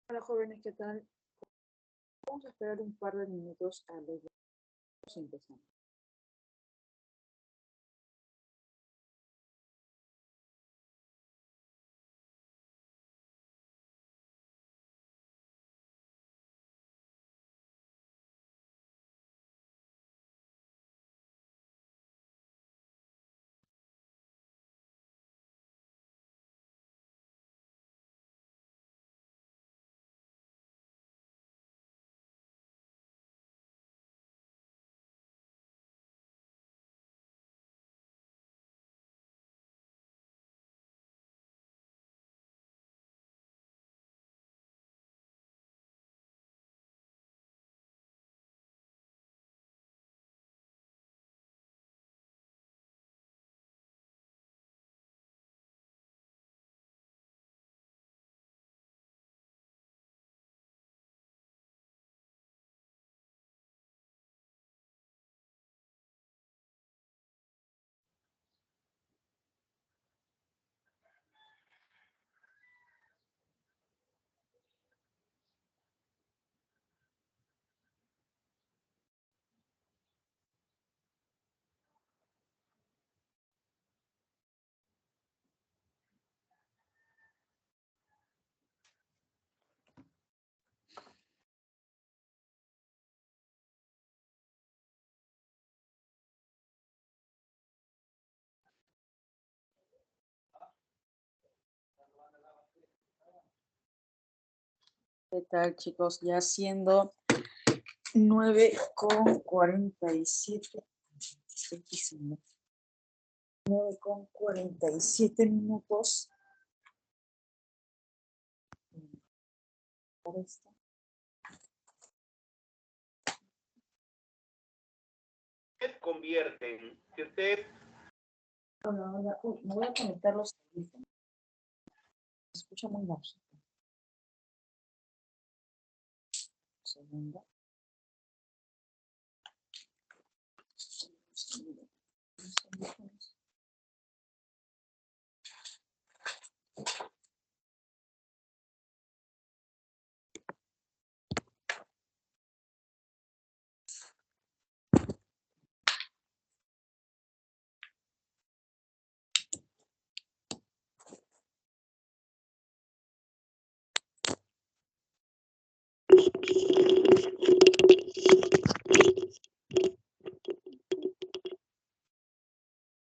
Hola jóvenes, ¿qué tal? Vamos a esperar un par de minutos a los dos empezamos. ¿Qué tal, chicos? Ya siendo 9:47. Estoy pisando. 9:47 minutos. Para esto. Convierten. Si usted... Hola. Uy, me voy a conectar los teléfonos. Se escucha muy bajito. Un segundo. Los teléfonos.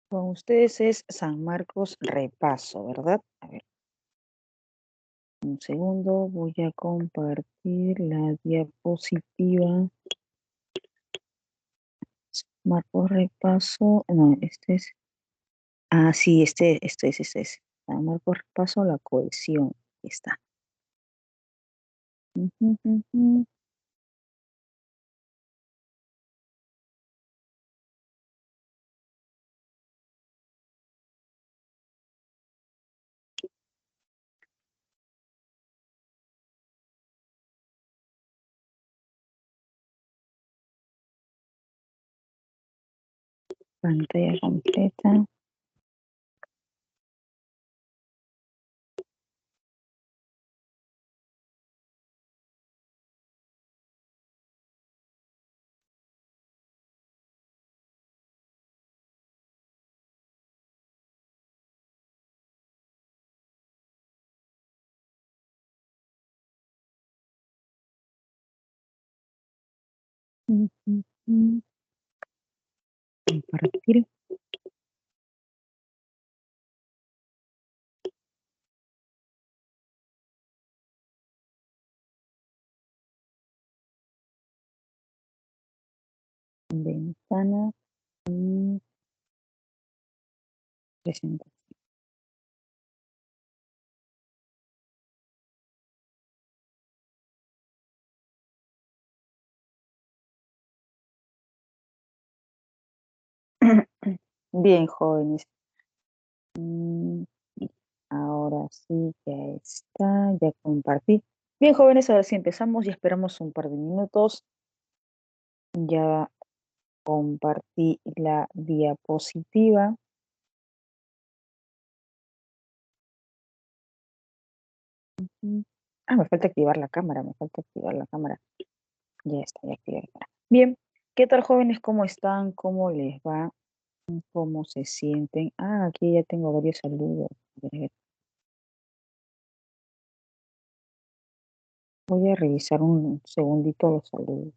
Con ustedes es San Marcos Repaso, ¿verdad? A ver. Un segundo, voy a compartir la diapositiva. Marcos Repaso, no, este es, sí, este es. Marcos Repaso, la cohesión, aquí está. Pantalla completa. Compartir. Ventana y presentación. Bien, jóvenes. Ahora sí, ya está, ya compartí. Bien, jóvenes, ahora sí empezamos y esperamos un par de minutos. Ya compartí la diapositiva. Me falta activar la cámara, me falta activar la cámara. Ya está, ya activé la cámara. Bien, ¿qué tal jóvenes? ¿Cómo están? ¿Cómo les va? ¿Cómo se sienten? Aquí ya tengo varios saludos. A ver, voy a revisar un segundito los saludos.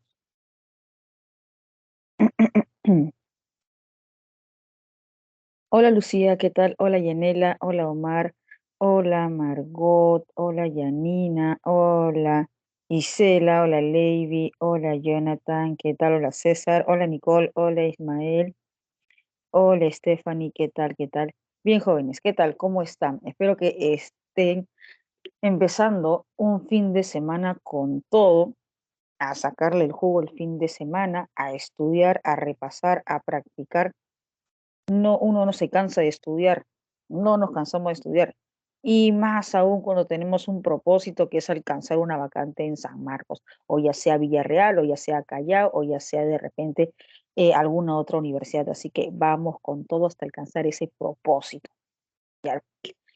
Hola Lucía, ¿qué tal? Hola Yanela, hola Omar, hola Margot, hola Yanina, hola Isela, hola Lady, hola Jonathan, ¿qué tal? Hola César, hola Nicole, hola Ismael, hola Stephanie, ¿qué tal? ¿Qué tal? Bien jóvenes, ¿qué tal? ¿Cómo están? Espero que estén empezando un fin de semana con todo, a sacarle el jugo el fin de semana, a estudiar, a repasar, a practicar. No, uno no se cansa de estudiar, no nos cansamos de estudiar. Y más aún cuando tenemos un propósito que es alcanzar una vacante en San Marcos, o ya sea Villarreal, o ya sea Callao, o ya sea de repente alguna otra universidad. Así que vamos con todo hasta alcanzar ese propósito. Ya,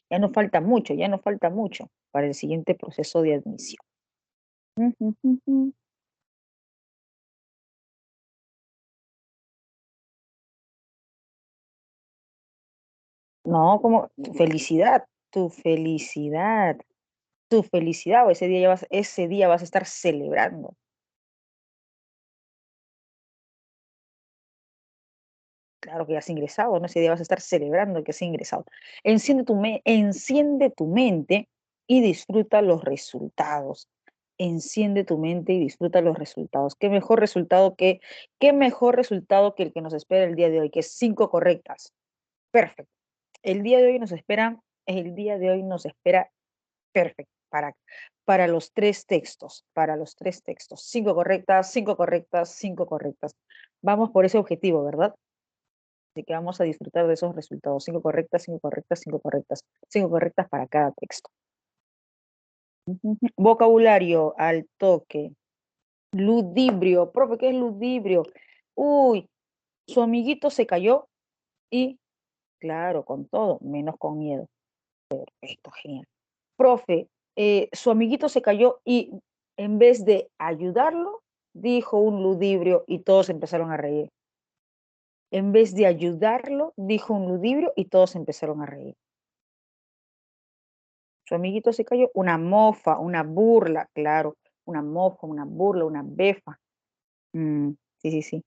ya nos falta mucho, ya nos falta mucho para el siguiente proceso de admisión. Ujú, ujú. No, como tu felicidad, tu felicidad, o ese día vas a estar celebrando. Claro que ya has ingresado, ¿no? Ese día vas a estar celebrando que has ingresado. Enciende tu mente y disfruta los resultados. Enciende tu mente y disfruta los resultados. Qué mejor resultado que el que nos espera el día de hoy, que es 5 correctas. Perfecto. El día de hoy nos espera perfecto para los tres textos, para los tres textos. 5 correctas, 5 correctas, 5 correctas. Vamos por ese objetivo, ¿verdad? Así que vamos a disfrutar de esos resultados. 5 correctas, 5 correctas, 5 correctas. 5 correctas para cada texto. Ujú. Vocabulario al toque. Ludibrio. Profe, ¿qué es ludibrio? Uy, su amiguito se cayó y, claro, con todo, menos con miedo. Esto, genial. Profe, su amiguito se cayó y en vez de ayudarlo, dijo un ludibrio y todos empezaron a reír. En vez de ayudarlo, dijo un ludibrio y todos empezaron a reír. Su amiguito se cayó, una mofa, una burla, claro, una mofa, una burla, una befa. Mm, sí, sí, sí,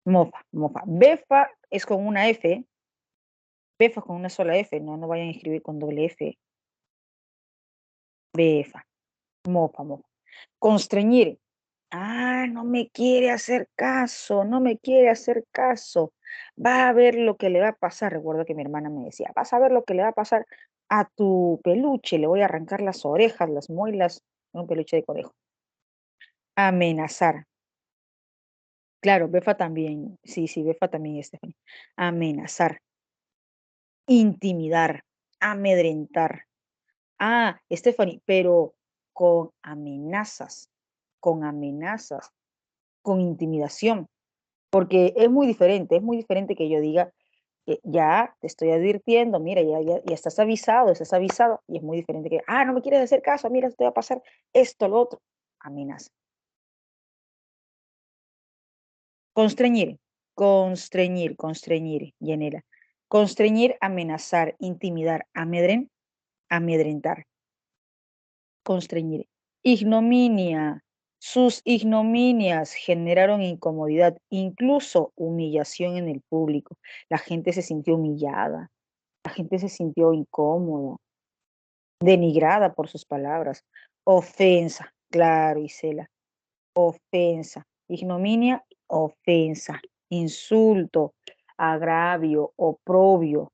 mofa, mofa. Befa es con una F, befa con una sola F, no, no vayan a escribir con doble F, befa, mofa, mofa. Constreñir. No me quiere hacer caso, no me quiere hacer caso. Va a ver lo que le va a pasar. Recuerdo que mi hermana me decía, vas a ver lo que le va a pasar a tu peluche, le voy a arrancar las orejas, las muelas, un peluche de conejo. Amenazar. Claro, Befa también. Sí, sí, Befa también, Stephanie. Amenazar, intimidar, amedrentar. Stephanie, pero con amenazas, con amenazas, con intimidación, porque es muy diferente que yo diga, ya te estoy advirtiendo, mira, ya estás avisado, y es muy diferente que, no me quieres hacer caso, mira, te va a pasar esto, lo otro. Amenaza. Constreñir, constreñir, Yanela. Constreñir, amenazar, intimidar, amedrentar, constreñir. Ignominia. Sus ignominias generaron incomodidad, incluso humillación en el público. La gente se sintió humillada, la gente se sintió incómoda, denigrada por sus palabras. Ofensa, claro, Isela. Ofensa, ignominia, ofensa, insulto, agravio, oprobio,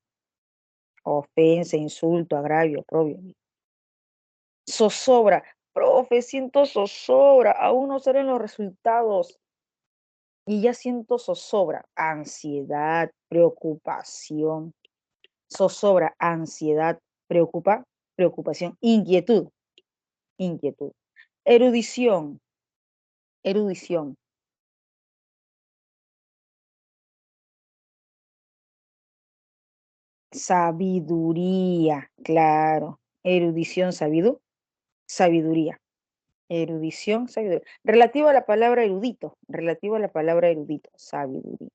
ofensa, insulto, agravio, oprobio. Zozobra, profe, siento zozobra, aún no salen los resultados y ya siento zozobra, ansiedad, preocupación, zozobra, ansiedad, preocupación, inquietud, inquietud. Erudición, erudición. Sabiduría, claro. Erudición, sabidu. sabiduría. Erudición, sabiduría. Relativo a la palabra erudito, relativo a la palabra erudito, sabiduría.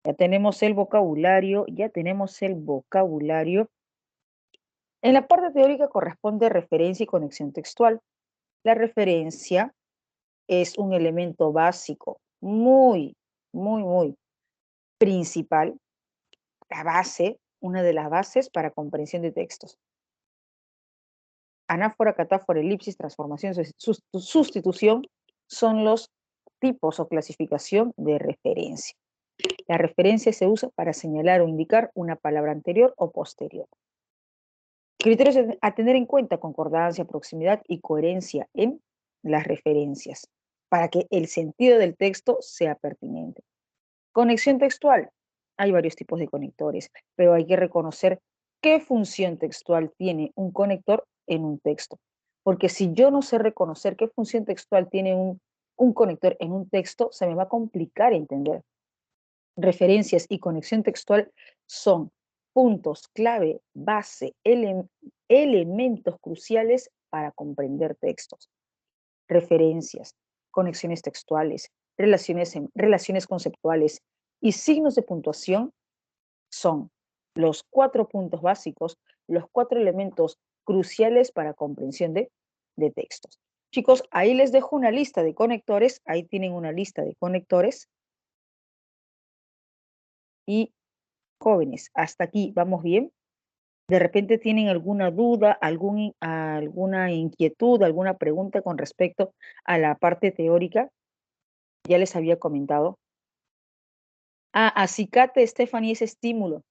Ya tenemos el vocabulario, ya tenemos el vocabulario. En la parte teórica corresponde referencia y conexión textual. La referencia es un elemento básico, muy principal, la base, una de las bases para comprensión de textos. Anáfora, catáfora, elipsis, transformación, sustitución son los tipos o clasificación de referencia. La referencia se usa para señalar o indicar una palabra anterior o posterior. Criterios a tener en cuenta: concordancia, proximidad y coherencia en las referencias, para que el sentido del texto sea pertinente. Conexión textual. Hay varios tipos de conectores, pero hay que reconocer qué función textual tiene un conector en un texto. Porque si yo no sé reconocer qué función textual tiene un conector en un texto, se me va a complicar entender. Referencias y conexión textual son puntos clave, base, elementos cruciales para comprender textos. Referencias, conexiones textuales, relaciones conceptuales y signos de puntuación son los 4 puntos básicos, los 4 elementos cruciales para comprensión de textos. Chicos, ahí les dejo una lista de conectores, ahí tienen una lista de conectores. Y jóvenes, hasta aquí, ¿vamos bien? ¿De repente tienen alguna duda, alguna inquietud, alguna pregunta con respecto a la parte teórica? Ya les había comentado. Acicate, Stephanie, es estímulo.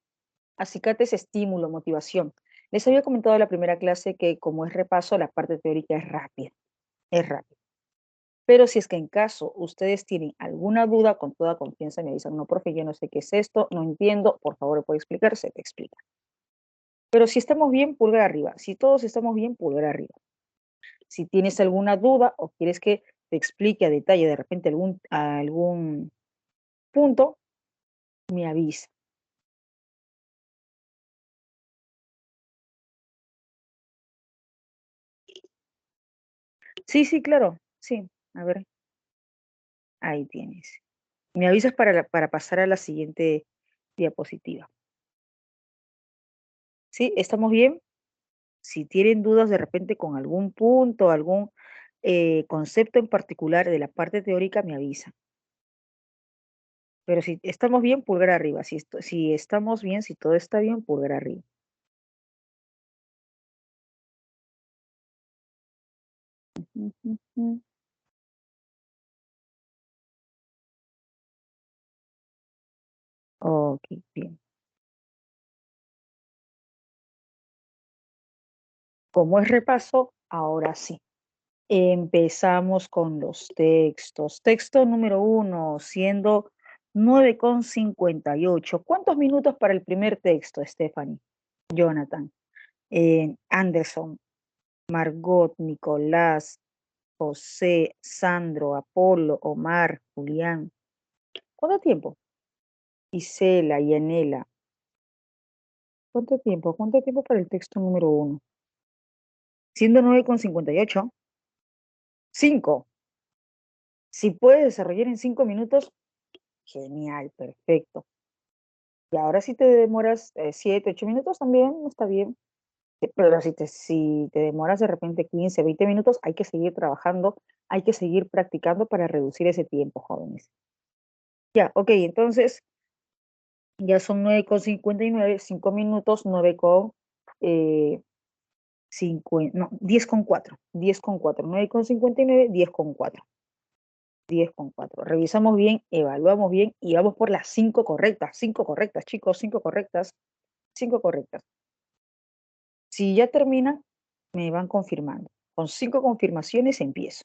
Acicate es estímulo, motivación. Les había comentado en la primera clase que como es repaso, la parte teórica es rápida, es rápida. Pero si es que en caso ustedes tienen alguna duda, con toda confianza me avisan: no, profe, yo no sé qué es esto, no entiendo, por favor, ¿puede explicar? Se te explica. Pero si estamos bien, pulgar arriba. Si todos estamos bien, pulgar arriba. Si tienes alguna duda o quieres que te explique a detalle de repente algún punto, me avisa. Sí, sí, claro. Sí, a ver, ahí tienes. Me avisas para pasar a la siguiente diapositiva. ¿Sí? ¿Estamos bien? Si tienen dudas de repente con algún punto, algún concepto en particular de la parte teórica, me avisan. Pero si estamos bien, pulgar arriba. Si estamos bien, si todo está bien, pulgar arriba. Ujú. Ok, bien. Como es repaso, ahora sí. Empezamos con los textos. Texto número 1, siendo 9:58. ¿Cuántos minutos para el primer texto, Stephanie? Jonathan, Anderson, Margot, Nicolás, José, Sandro, Apolo, Omar, Julián. ¿Cuánto tiempo? Isela, Yanela. ¿Cuánto tiempo? ¿Cuánto tiempo para el texto número 1? Siendo 9:58. 5. Si puedes desarrollar en 5 minutos, genial, perfecto. Y ahora si te demoras 7, 8 minutos también está bien. Pero si te demoras de repente 15, 20 minutos, hay que seguir trabajando, hay que seguir practicando para reducir ese tiempo, jóvenes. Ya, ok, entonces ya son 9:59, 5 minutos, 9 con, eh, 10:04, 10:04, 9:59, 10:04. 10:04. Revisamos bien, evaluamos bien y vamos por las 5 correctas, chicos, 5 correctas, 5 correctas. Si ya termina, me van confirmando. Con 5 confirmaciones empiezo.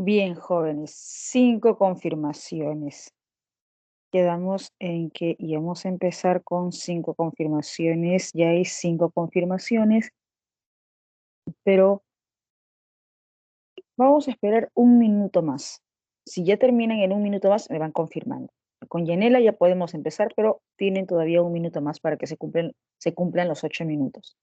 Bien, jóvenes, 5 confirmaciones. Quedamos en que íbamos a empezar con 5 confirmaciones. Ya hay 5 confirmaciones, pero vamos a esperar un minuto más. Si ya terminan en un minuto más, me van confirmando. Con Yanela ya podemos empezar, pero tienen todavía un minuto más para que se cumplan los 8 minutos.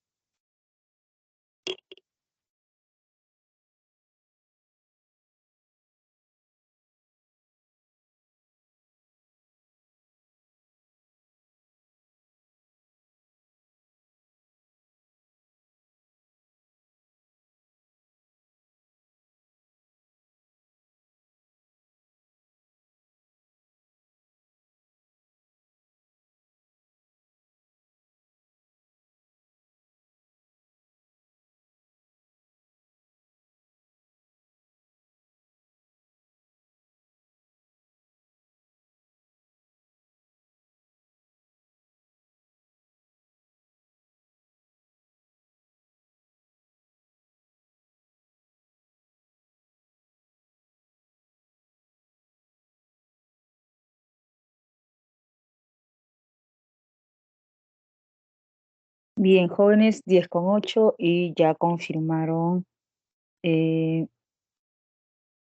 Bien, jóvenes, 10:08 y ya confirmaron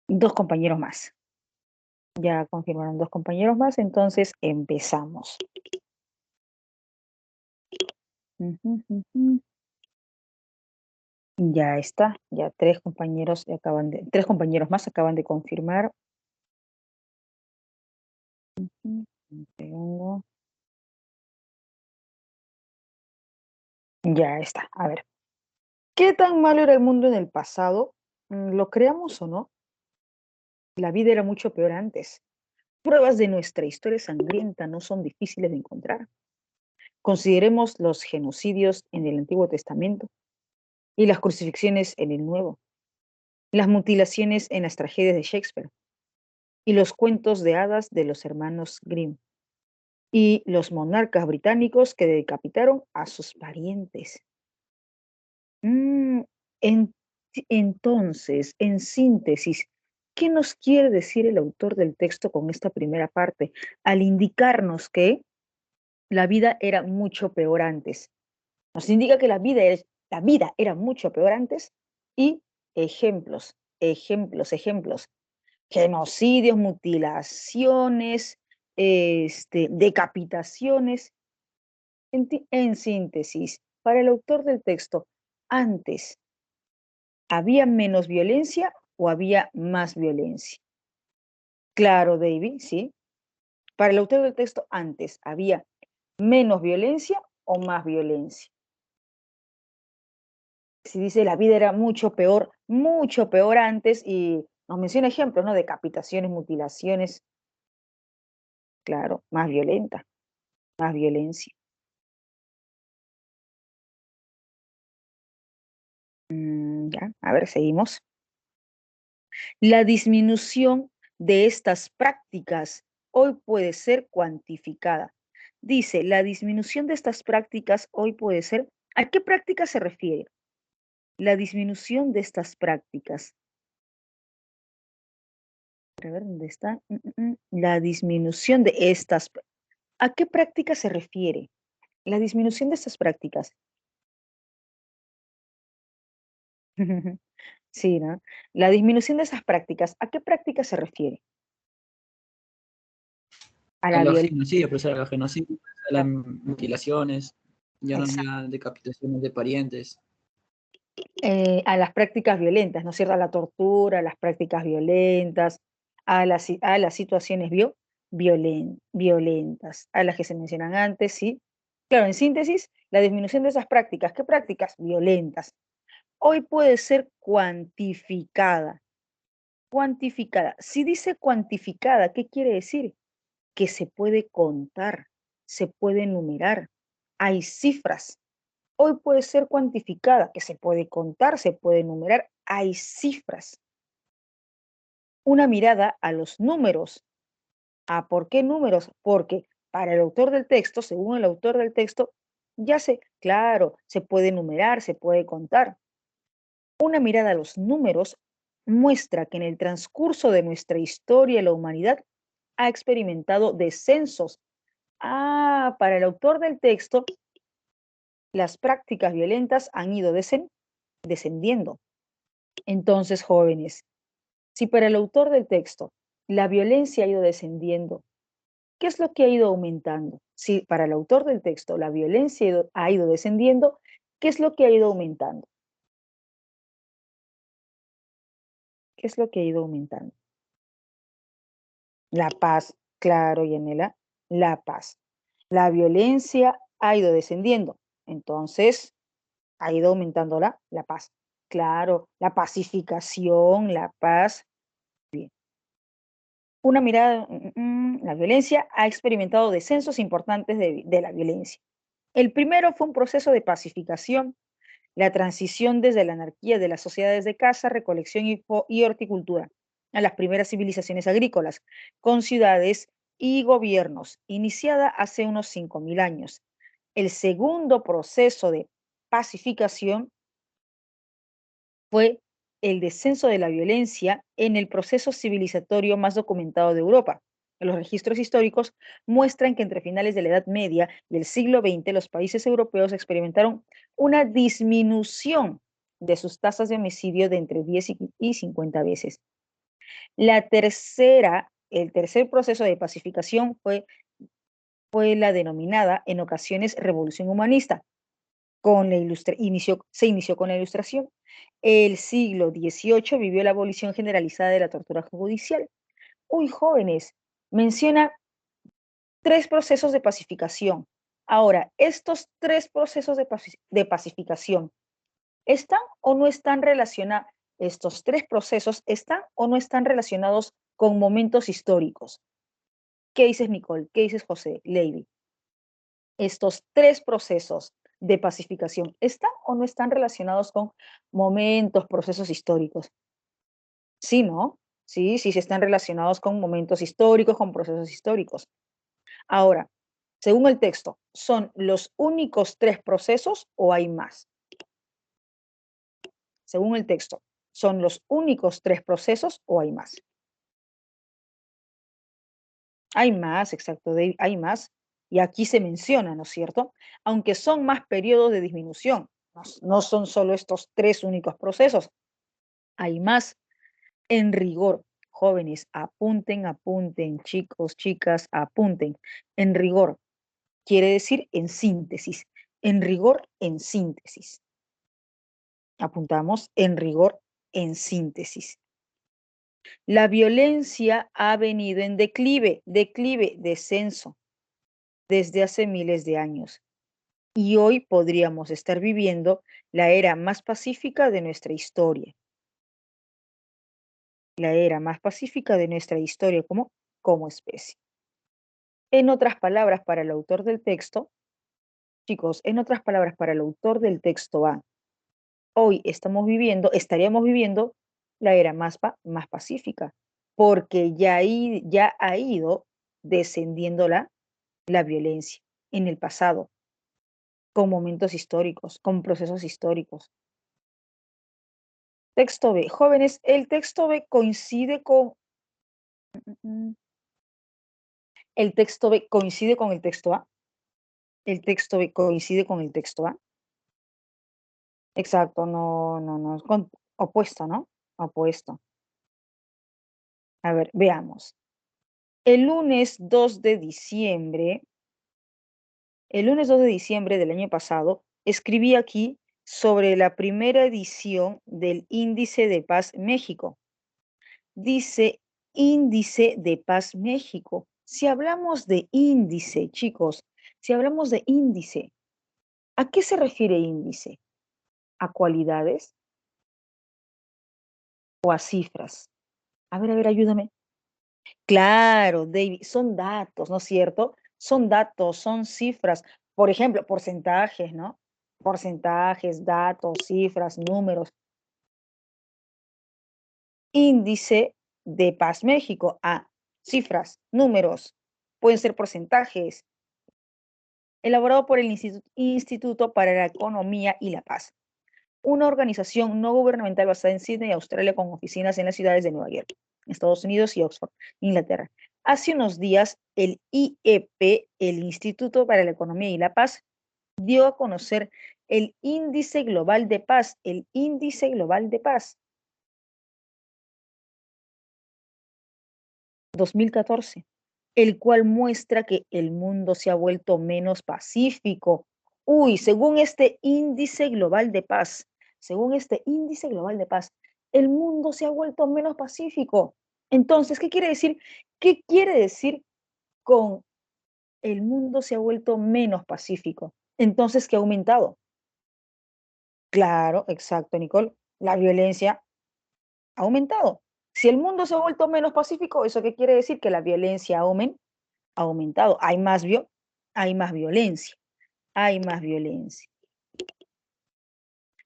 2 compañeros más. Ya confirmaron 2 compañeros más, entonces empezamos. Ujú, ujú. Ya está, ya 3 compañeros 3 compañeros más acaban de confirmar. Un segundo. Ya está. A ver, ¿qué tan malo era el mundo en el pasado? ¿Lo creamos o no? La vida era mucho peor antes. Pruebas de nuestra historia sangrienta no son difíciles de encontrar. Consideremos los genocidios en el Antiguo Testamento y las crucifixiones en el Nuevo, las mutilaciones en las tragedias de Shakespeare y los cuentos de hadas de los hermanos Grimm y los monarcas británicos que decapitaron a sus parientes. Mm, en- entonces, en síntesis, ¿qué nos quiere decir el autor del texto con esta primera parte al indicarnos que la vida era mucho peor antes? Nos indica que la vida era mucho peor antes y ejemplos, ejemplos. Genocidios, mutilaciones, decapitaciones. En síntesis, para el autor del texto, antes, ¿había menos violencia o había más violencia? Claro, David, sí. Para el autor del texto, antes, ¿había menos violencia o más violencia? Si dice la vida era mucho peor antes y nos menciona ejemplos, ¿no? Decapitaciones, mutilaciones, claro, más violenta, más violencia. Ya, a ver, seguimos. La disminución de estas prácticas hoy puede ser cuantificada. Dice, la disminución de estas prácticas hoy puede ser, ¿a qué práctica se refiere? La disminución de estas prácticas. A ver, ¿dónde está? La disminución de estas. ¿A qué práctica se refiere? La disminución de estas prácticas. Sí, ¿no? La disminución de esas prácticas, ¿a qué práctica se refiere? A A la los violencia. genocidios, pues a los genocidios, a las mutilaciones, ya no había decapitaciones de parientes. A las prácticas violentas, ¿no es cierto? A la tortura, a las prácticas violentas, a las situaciones violentas, a las que se mencionan antes, ¿sí? Claro, en síntesis, la disminución de esas prácticas. ¿Qué prácticas? Violentas. Hoy puede ser cuantificada. Cuantificada. Si dice cuantificada, ¿qué quiere decir? Que se puede contar, se puede enumerar. Hay cifras. Hoy puede ser cuantificada, que se puede contar, se puede enumerar, hay cifras. Una mirada a los números. ¿A por qué números? Porque para el autor del texto, según el autor del texto, claro, se puede enumerar, se puede contar. Una mirada a los números muestra que en el transcurso de nuestra historia la humanidad ha experimentado descensos. Para el autor del texto, las prácticas violentas han ido descendiendo. Entonces, jóvenes, si para el autor del texto la violencia ha ido descendiendo, ¿qué es lo que ha ido aumentando? Si para el autor del texto la violencia ha ido descendiendo, ¿qué es lo que ha ido aumentando? ¿Qué es lo que ha ido aumentando? La paz, claro, Yanela, la paz. La violencia ha ido descendiendo, entonces ha ido aumentando la paz. Claro, la pacificación, la paz. Bien. Una mirada, la violencia ha experimentado descensos importantes de la violencia. El primero fue un proceso de pacificación, la transición desde la anarquía de las sociedades de caza, recolección y horticultura a las primeras civilizaciones agrícolas, con ciudades y gobiernos, iniciada hace unos 5.000 años. El segundo proceso de pacificación fue el descenso de la violencia en el proceso civilizatorio más documentado de Europa. Los registros históricos muestran que entre finales de la Edad Media y el siglo XX los países europeos experimentaron una disminución de sus tasas de homicidio de entre 10 y 50 veces. El tercer proceso de pacificación fue la denominada en ocasiones revolución humanista. Se inició con la Ilustración. El siglo XVIII vivió la abolición generalizada de la tortura judicial. Uy, jóvenes, menciona 3 procesos de pacificación. Ahora, estos 3 procesos de pacificación, ¿están o no están relacionados? Estos 3 procesos están o no están relacionados con momentos históricos. ¿Qué dices, Nicole? ¿Qué dices, José? Lady. Estos 3 procesos de pacificación, ¿están o no están relacionados con momentos, procesos históricos? Sí, ¿no? Sí, sí, sí están relacionados con momentos históricos, con procesos históricos. Ahora, según el texto, ¿son los únicos 3 procesos o hay más? Según el texto, ¿son los únicos 3 procesos o hay más? Hay más, exacto, hay más. Y aquí se menciona, ¿no es cierto? Aunque son más periodos de disminución, no son solo estos 3 únicos procesos, hay más. En rigor, jóvenes, apunten, apunten, chicos, chicas, apunten. En rigor, quiere decir en síntesis. En rigor, en síntesis. Apuntamos en rigor, en síntesis. La violencia ha venido en declive, descenso, desde hace miles de años. Y hoy podríamos estar viviendo la era más pacífica de nuestra historia. La era más pacífica de nuestra historia como especie. En otras palabras, para el autor del texto, chicos, en otras palabras, para el autor del texto hoy estaríamos viviendo la era más pacífica, porque ya ha ido descendiendo la violencia en el pasado, con momentos históricos, con procesos históricos. Texto B. Jóvenes, el texto B coincide con... El texto B coincide con el texto A. El texto B coincide con el texto A. Exacto, no, es opuesto, ¿no? Opuesto. A ver, veamos. El lunes 2 de diciembre, el lunes 2 de diciembre del año pasado, escribí aquí sobre la primera edición del Índice de Paz México. Dice Índice de Paz México. Si hablamos de índice, chicos, si hablamos de índice, ¿a qué se refiere índice? ¿A cualidades o a cifras? A ver, ayúdame. Claro, David, son datos, ¿no es cierto? Son datos, son cifras. Por ejemplo, porcentajes, ¿no? Porcentajes, datos, cifras, números. Índice de Paz México. Cifras, números. Pueden ser porcentajes. Elaborado por el Instituto para la Economía y la Paz. una organización no gubernamental basada en Sydney, Australia, con oficinas en las ciudades de Nueva York, Estados Unidos y Oxford, Inglaterra. Hace unos días, el IEP, el Instituto para la Economía y la Paz, dio a conocer el Índice Global de Paz, el Índice Global de Paz 2014, el cual muestra que el mundo se ha vuelto menos pacífico. Uy, según este Índice Global de Paz, según este Índice Global de Paz, el mundo se ha vuelto menos pacífico. Entonces, ¿qué quiere decir? ¿Qué quiere decir con el mundo se ha vuelto menos pacífico? Entonces, ¿qué ha aumentado? Claro, exacto, Nicole. La violencia ha aumentado. Si el mundo se ha vuelto menos pacífico, ¿eso qué quiere decir? Que la violencia ha aumentado. Hay más violencia. Hay más violencia.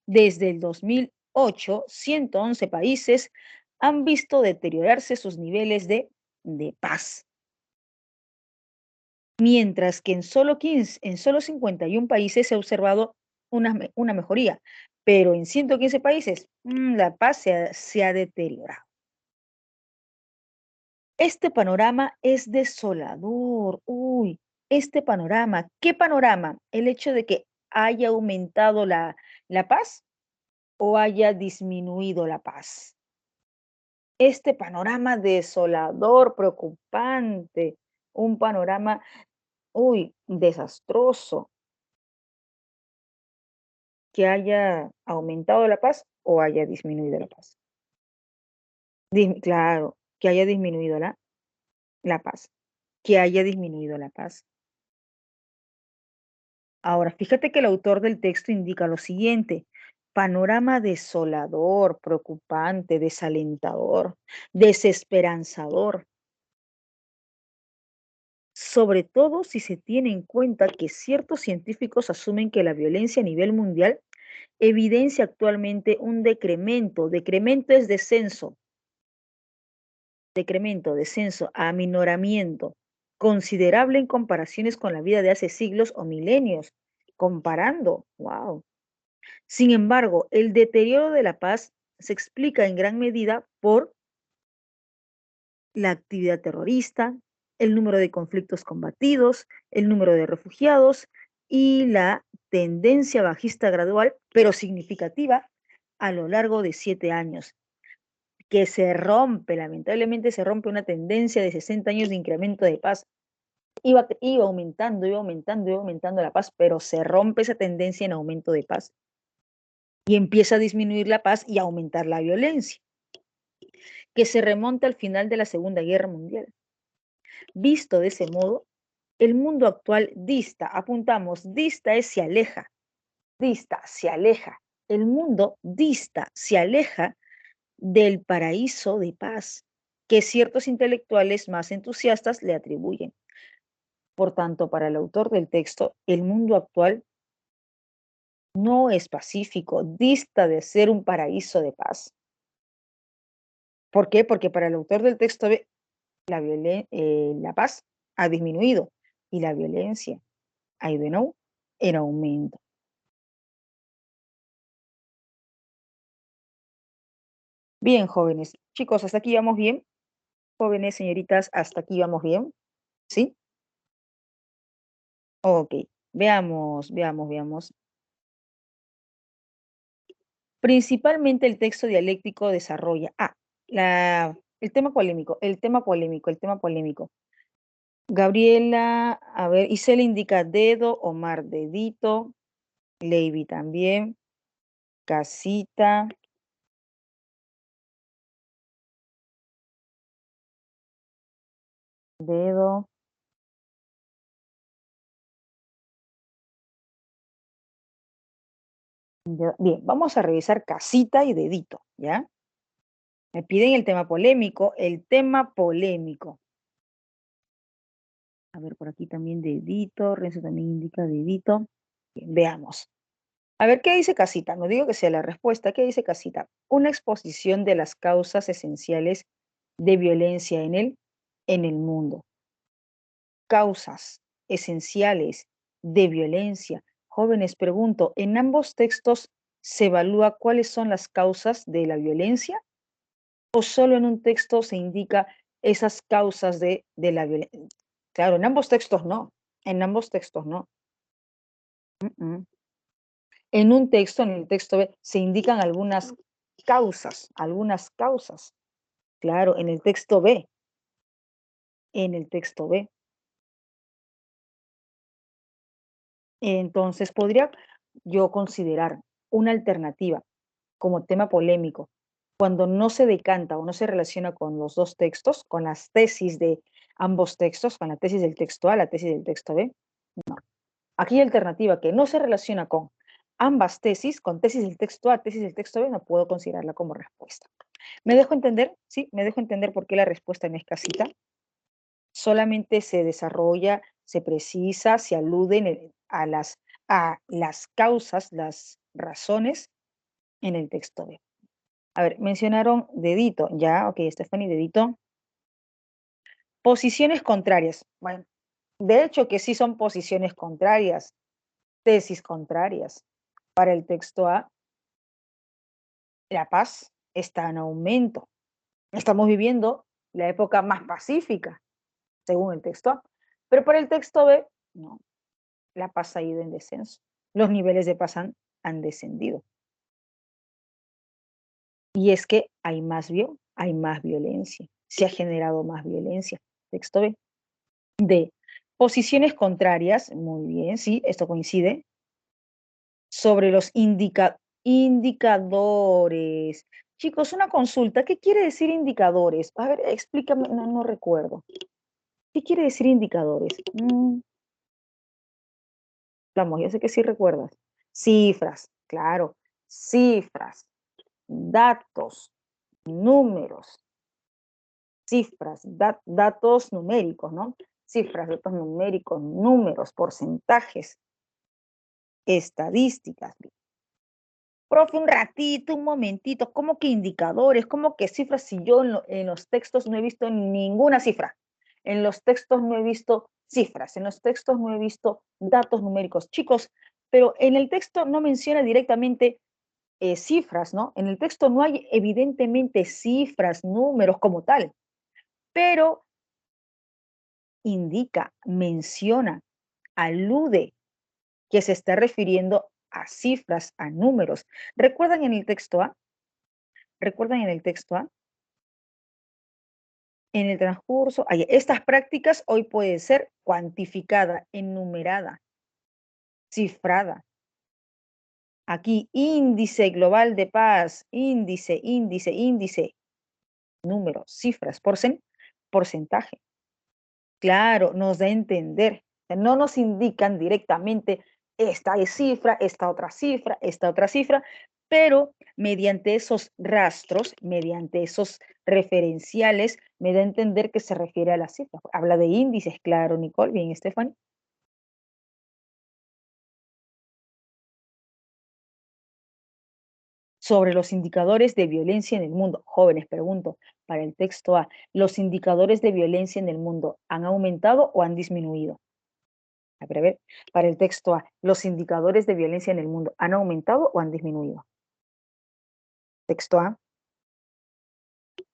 Desde el 2008, 111 países han visto deteriorarse sus niveles de paz. Mientras que en solo 51 países se ha observado una mejoría, pero en 115 países la paz se ha deteriorado. Este panorama es desolador. Uy, este panorama. ¿Qué panorama? El hecho de que haya aumentado la paz o haya disminuido la paz. Este panorama desolador, preocupante, un panorama, uy, desastroso, que haya aumentado la paz o haya disminuido la paz. Claro, que haya disminuido la paz, que haya disminuido la paz. Ahora, fíjate que el autor del texto indica lo siguiente: panorama desolador, preocupante, desalentador, desesperanzador, sobre todo si se tiene en cuenta que ciertos científicos asumen que la violencia a nivel mundial evidencia actualmente un decremento es descenso, aminoramiento, considerable en comparaciones con la vida de hace siglos o milenios, comparando, wow. Sin embargo, el deterioro de la paz se explica en gran medida por la actividad terrorista, el número de conflictos combatidos, el número de refugiados y la tendencia bajista gradual, pero significativa, a lo largo de 7 años, que se rompe, lamentablemente se rompe una tendencia de 60 años de incremento de paz. Iba aumentando la paz, pero se rompe esa tendencia en aumento de paz y empieza a disminuir la paz y a aumentar la violencia, que se remonta al final de la Segunda Guerra Mundial. Visto de ese modo, el mundo actual dista es se aleja, se aleja. El mundo se aleja del paraíso de paz que ciertos intelectuales más entusiastas le atribuyen. Por tanto, para el autor del texto, el mundo actual no es pacífico, dista de ser un paraíso de paz. ¿Por qué? Porque para el autor del texto la paz ha disminuido y la violencia ha ido en aumento. Bien, jóvenes. Chicos, ¿hasta aquí vamos bien? Jóvenes, señoritas, ¿hasta aquí vamos bien? ¿Sí? Ok. Veamos. Principalmente el texto dialéctico desarrolla el tema polémico. Gabriela, a ver, Isela indica dedo, Omar dedito, Leiby también, casita, dedo. Bien, vamos a revisar casita y dedito, ¿ya? Me piden el tema polémico, A ver, por aquí también dedito, Renzo también indica dedito. Bien, veamos. A ver, ¿qué dice casita? No digo que sea la respuesta, ¿qué dice casita? Una exposición de las causas esenciales de violencia en el mundo. Causas esenciales de violencia. Jóvenes, pregunto, ¿en ambos textos se evalúa cuáles son las causas de la violencia o solo en un texto se indica esas causas de la violencia. Claro, en ambos textos no, en ambos textos no. Mm. En un texto, en el texto B, se indican algunas causas. Claro, en el texto B, en el texto B. Entonces, podría yo considerar una alternativa como tema polémico cuando no se decanta o no se relaciona con los dos textos, con las tesis de ambos textos, con la tesis del texto A, la tesis del texto B. No. Aquí hay alternativa que no se relaciona con ambas tesis, con tesis del texto A, tesis del texto B, no puedo considerarla como respuesta. ¿Me dejo entender? Sí, me dejo entender por qué la respuesta no es casita. Solamente se desarrolla, se precisa, se aluden a las causas, las razones en el texto B. A ver, mencionaron dedito, ya, ok, Stephanie, dedito. Posiciones contrarias. Bueno, de hecho que sí son posiciones contrarias, tesis contrarias. Para el texto A, la paz está en aumento. Estamos viviendo la época más pacífica, según el texto A. Pero para el texto B, no, la paz ha ido en descenso. Los niveles de paz han descendido. Y es que hay más violencia. Se ha generado más violencia. Texto B. D. Posiciones contrarias, muy bien, sí, esto coincide, sobre los indicadores. Chicos, una consulta, ¿qué quiere decir indicadores? A ver, explícame, no recuerdo. ¿Qué quiere decir indicadores? Vamos, yo sé que sí recuerdas. Cifras, claro, cifras, datos, números, cifras, datos numéricos, ¿no? Cifras, datos numéricos, números, porcentajes, estadísticas. Profe, un ratito, un momentito, ¿cómo que indicadores? ¿Cómo que cifras? Si yo en los textos no he visto ninguna cifra. En los textos no he visto cifras, en los textos no he visto datos numéricos. Chicos, pero en el texto no menciona directamente cifras, ¿no? En el texto no hay evidentemente cifras, números como tal, pero indica, menciona, alude que se está refiriendo a cifras, a números. ¿Recuerdan en el texto A? ¿Recuerdan en el texto A? En el transcurso, estas prácticas hoy puede ser cuantificada, enumerada, cifrada. Aquí, índice global de paz, índice, números, cifras, porcentaje. Claro, nos da a entender. No nos indican directamente esta es cifra, esta otra cifra, pero mediante esos rastros, mediante esos referenciales, me da a entender que se refiere a las cifras. Habla de índices, claro, Nicole, bien, Stephanie. Sobre los indicadores de violencia en el mundo. Jóvenes, pregunto, para el texto A, ¿los indicadores de violencia en el mundo han aumentado o han disminuido? A ver, para el texto A, ¿los indicadores de violencia en el mundo han aumentado o han disminuido? Texto A,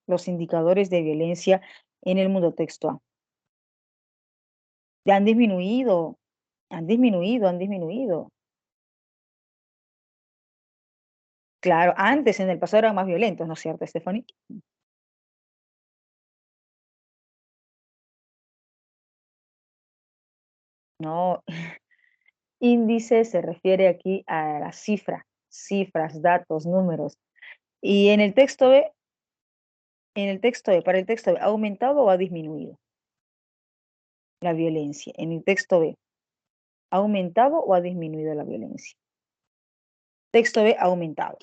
los indicadores de violencia en el mundo, texto A. Ya han disminuido, han disminuido, han disminuido. Claro, antes en el pasado eran más violentos, ¿no es cierto, Stephanie? No, índice se refiere aquí a la cifra, cifras, datos, números. Y en el texto B, para el texto B, ¿ha aumentado o ha disminuido la violencia? En el texto B, ¿ha aumentado o ha disminuido la violencia? Texto B, ha aumentado.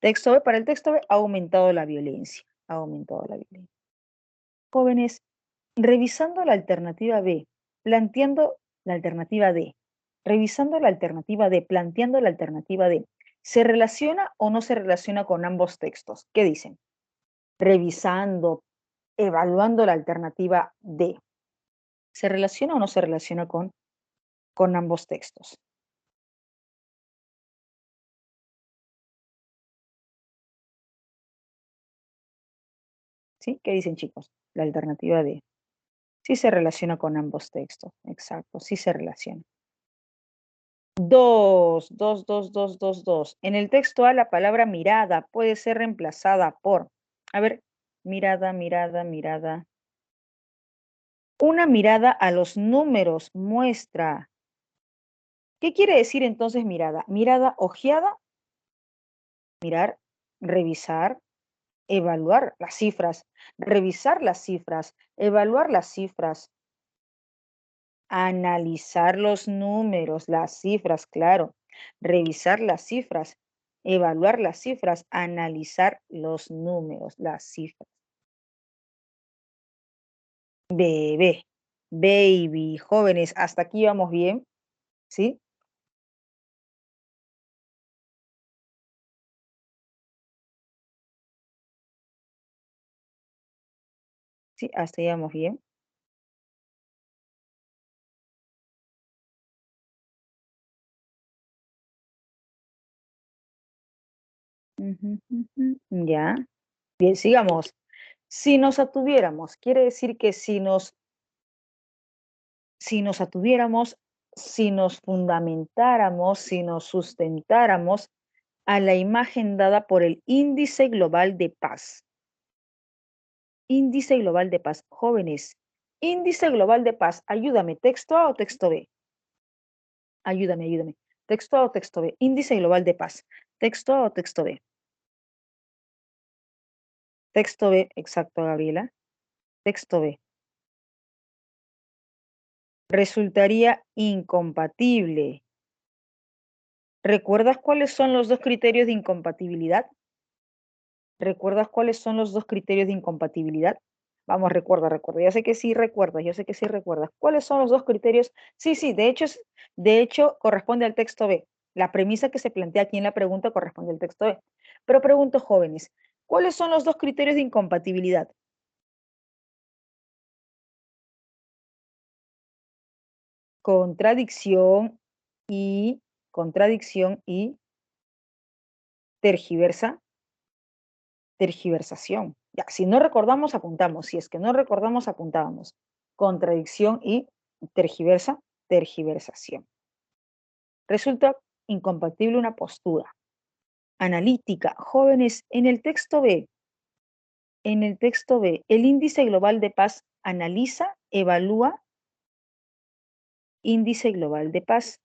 Texto B, para el texto B, ha aumentado la violencia. Ha aumentado la violencia. Jóvenes, revisando la alternativa B, planteando la alternativa D, revisando la alternativa D, planteando la alternativa D, ¿se relaciona o no se relaciona con ambos textos? ¿Qué dicen? Revisando, evaluando la alternativa D. ¿Se relaciona o no se relaciona con ambos textos? ¿Sí? ¿Qué dicen, chicos? La alternativa D. Sí se relaciona con ambos textos. Exacto, sí se relaciona. 2, 2, 2, 2, 2, 2. En el texto A, la palabra mirada puede ser reemplazada por, a ver, mirada, mirada, mirada. Una mirada a los números muestra. ¿Qué quiere decir entonces mirada? Mirada ojeada, mirar, revisar, evaluar las cifras, revisar las cifras, evaluar las cifras, analizar los números, las cifras, claro, revisar las cifras, evaluar las cifras, analizar los números, las cifras. Bebé, baby, jóvenes, hasta aquí vamos bien, ¿sí? Sí, hasta ahí vamos bien. Ujú, ujú, ya. Bien, sigamos. Si nos atuviéramos, quiere decir que si nos atuviéramos, si nos fundamentáramos, si nos sustentáramos a la imagen dada por el Índice Global de Paz. Índice Global de Paz. Jóvenes, Índice Global de Paz, ayúdame, ¿texto A o texto B? Ayúdame, ayúdame. ¿Texto A o texto B? Índice Global de Paz. ¿Texto A o texto B? Texto B, exacto, Gabriela. Texto B. Resultaría incompatible. ¿Recuerdas cuáles son los dos criterios de incompatibilidad? ¿Recuerdas cuáles son los dos criterios de incompatibilidad? Vamos, recuerda, recuerda. Ya sé que sí recuerdas, yo sé que sí recuerdas. ¿Cuáles son los dos criterios? Sí, sí, de hecho corresponde al texto B. La premisa que se plantea aquí en la pregunta corresponde al texto B. Pero pregunto, jóvenes, ¿cuáles son los dos criterios de incompatibilidad? Contradicción y contradicción y tergiversa, tergiversación. Ya, si no recordamos, apuntamos. Si es que no recordamos, apuntábamos. Contradicción y tergiversa, tergiversación. Resulta incompatible una postura analítica. Jóvenes, en el texto B, el índice global de paz analiza, evalúa, índice global de paz.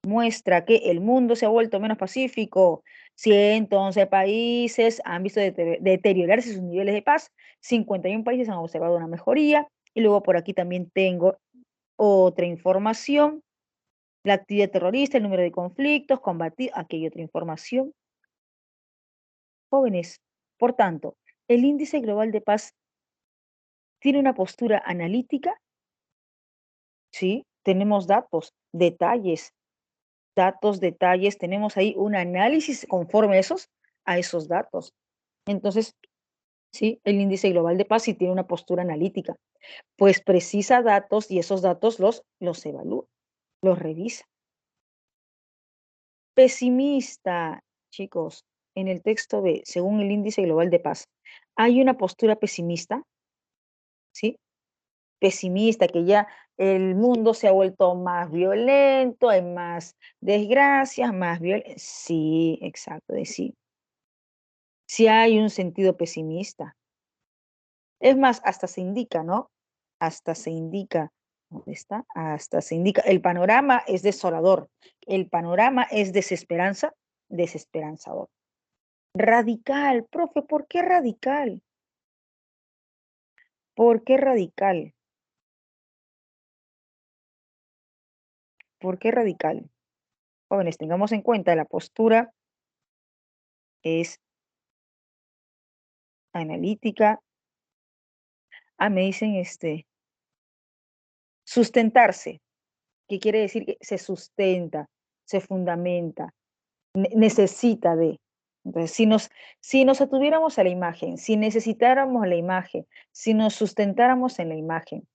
Muestra que el mundo se ha vuelto menos pacífico. 111 países han visto deteriorarse sus niveles de paz. 51 países han observado una mejoría. Y luego por aquí también tengo otra información. La actividad terrorista, el número de conflictos, combatir, aquí hay otra información. Jóvenes, por tanto, el índice global de paz tiene una postura analítica, ¿sí? Tenemos datos, detalles, tenemos ahí un análisis conforme a esos datos. Entonces, sí, el índice global de paz sí tiene una postura analítica, pues precisa datos y esos datos los evalúa, los revisa. Pesimista, chicos, en el texto B, según el índice global de paz, hay una postura pesimista, ¿sí? Pesimista, que ya el mundo se ha vuelto más violento, hay más desgracias, más violencia. Sí, exacto, de sí. Sí hay un sentido pesimista. Es más, hasta se indica, ¿no? Hasta se indica, ¿dónde está? Hasta se indica, el panorama es desolador, el panorama es desesperanzador. Radical, profe, ¿por qué radical? ¿Por qué radical? ¿Por qué radical? Jóvenes, tengamos en cuenta, la postura es analítica. Ah, me dicen sustentarse, que quiere decir que se sustenta, se fundamenta, necesita de. Entonces, si nos atuviéramos a la imagen, si necesitáramos la imagen, si nos sustentáramos en la imagen,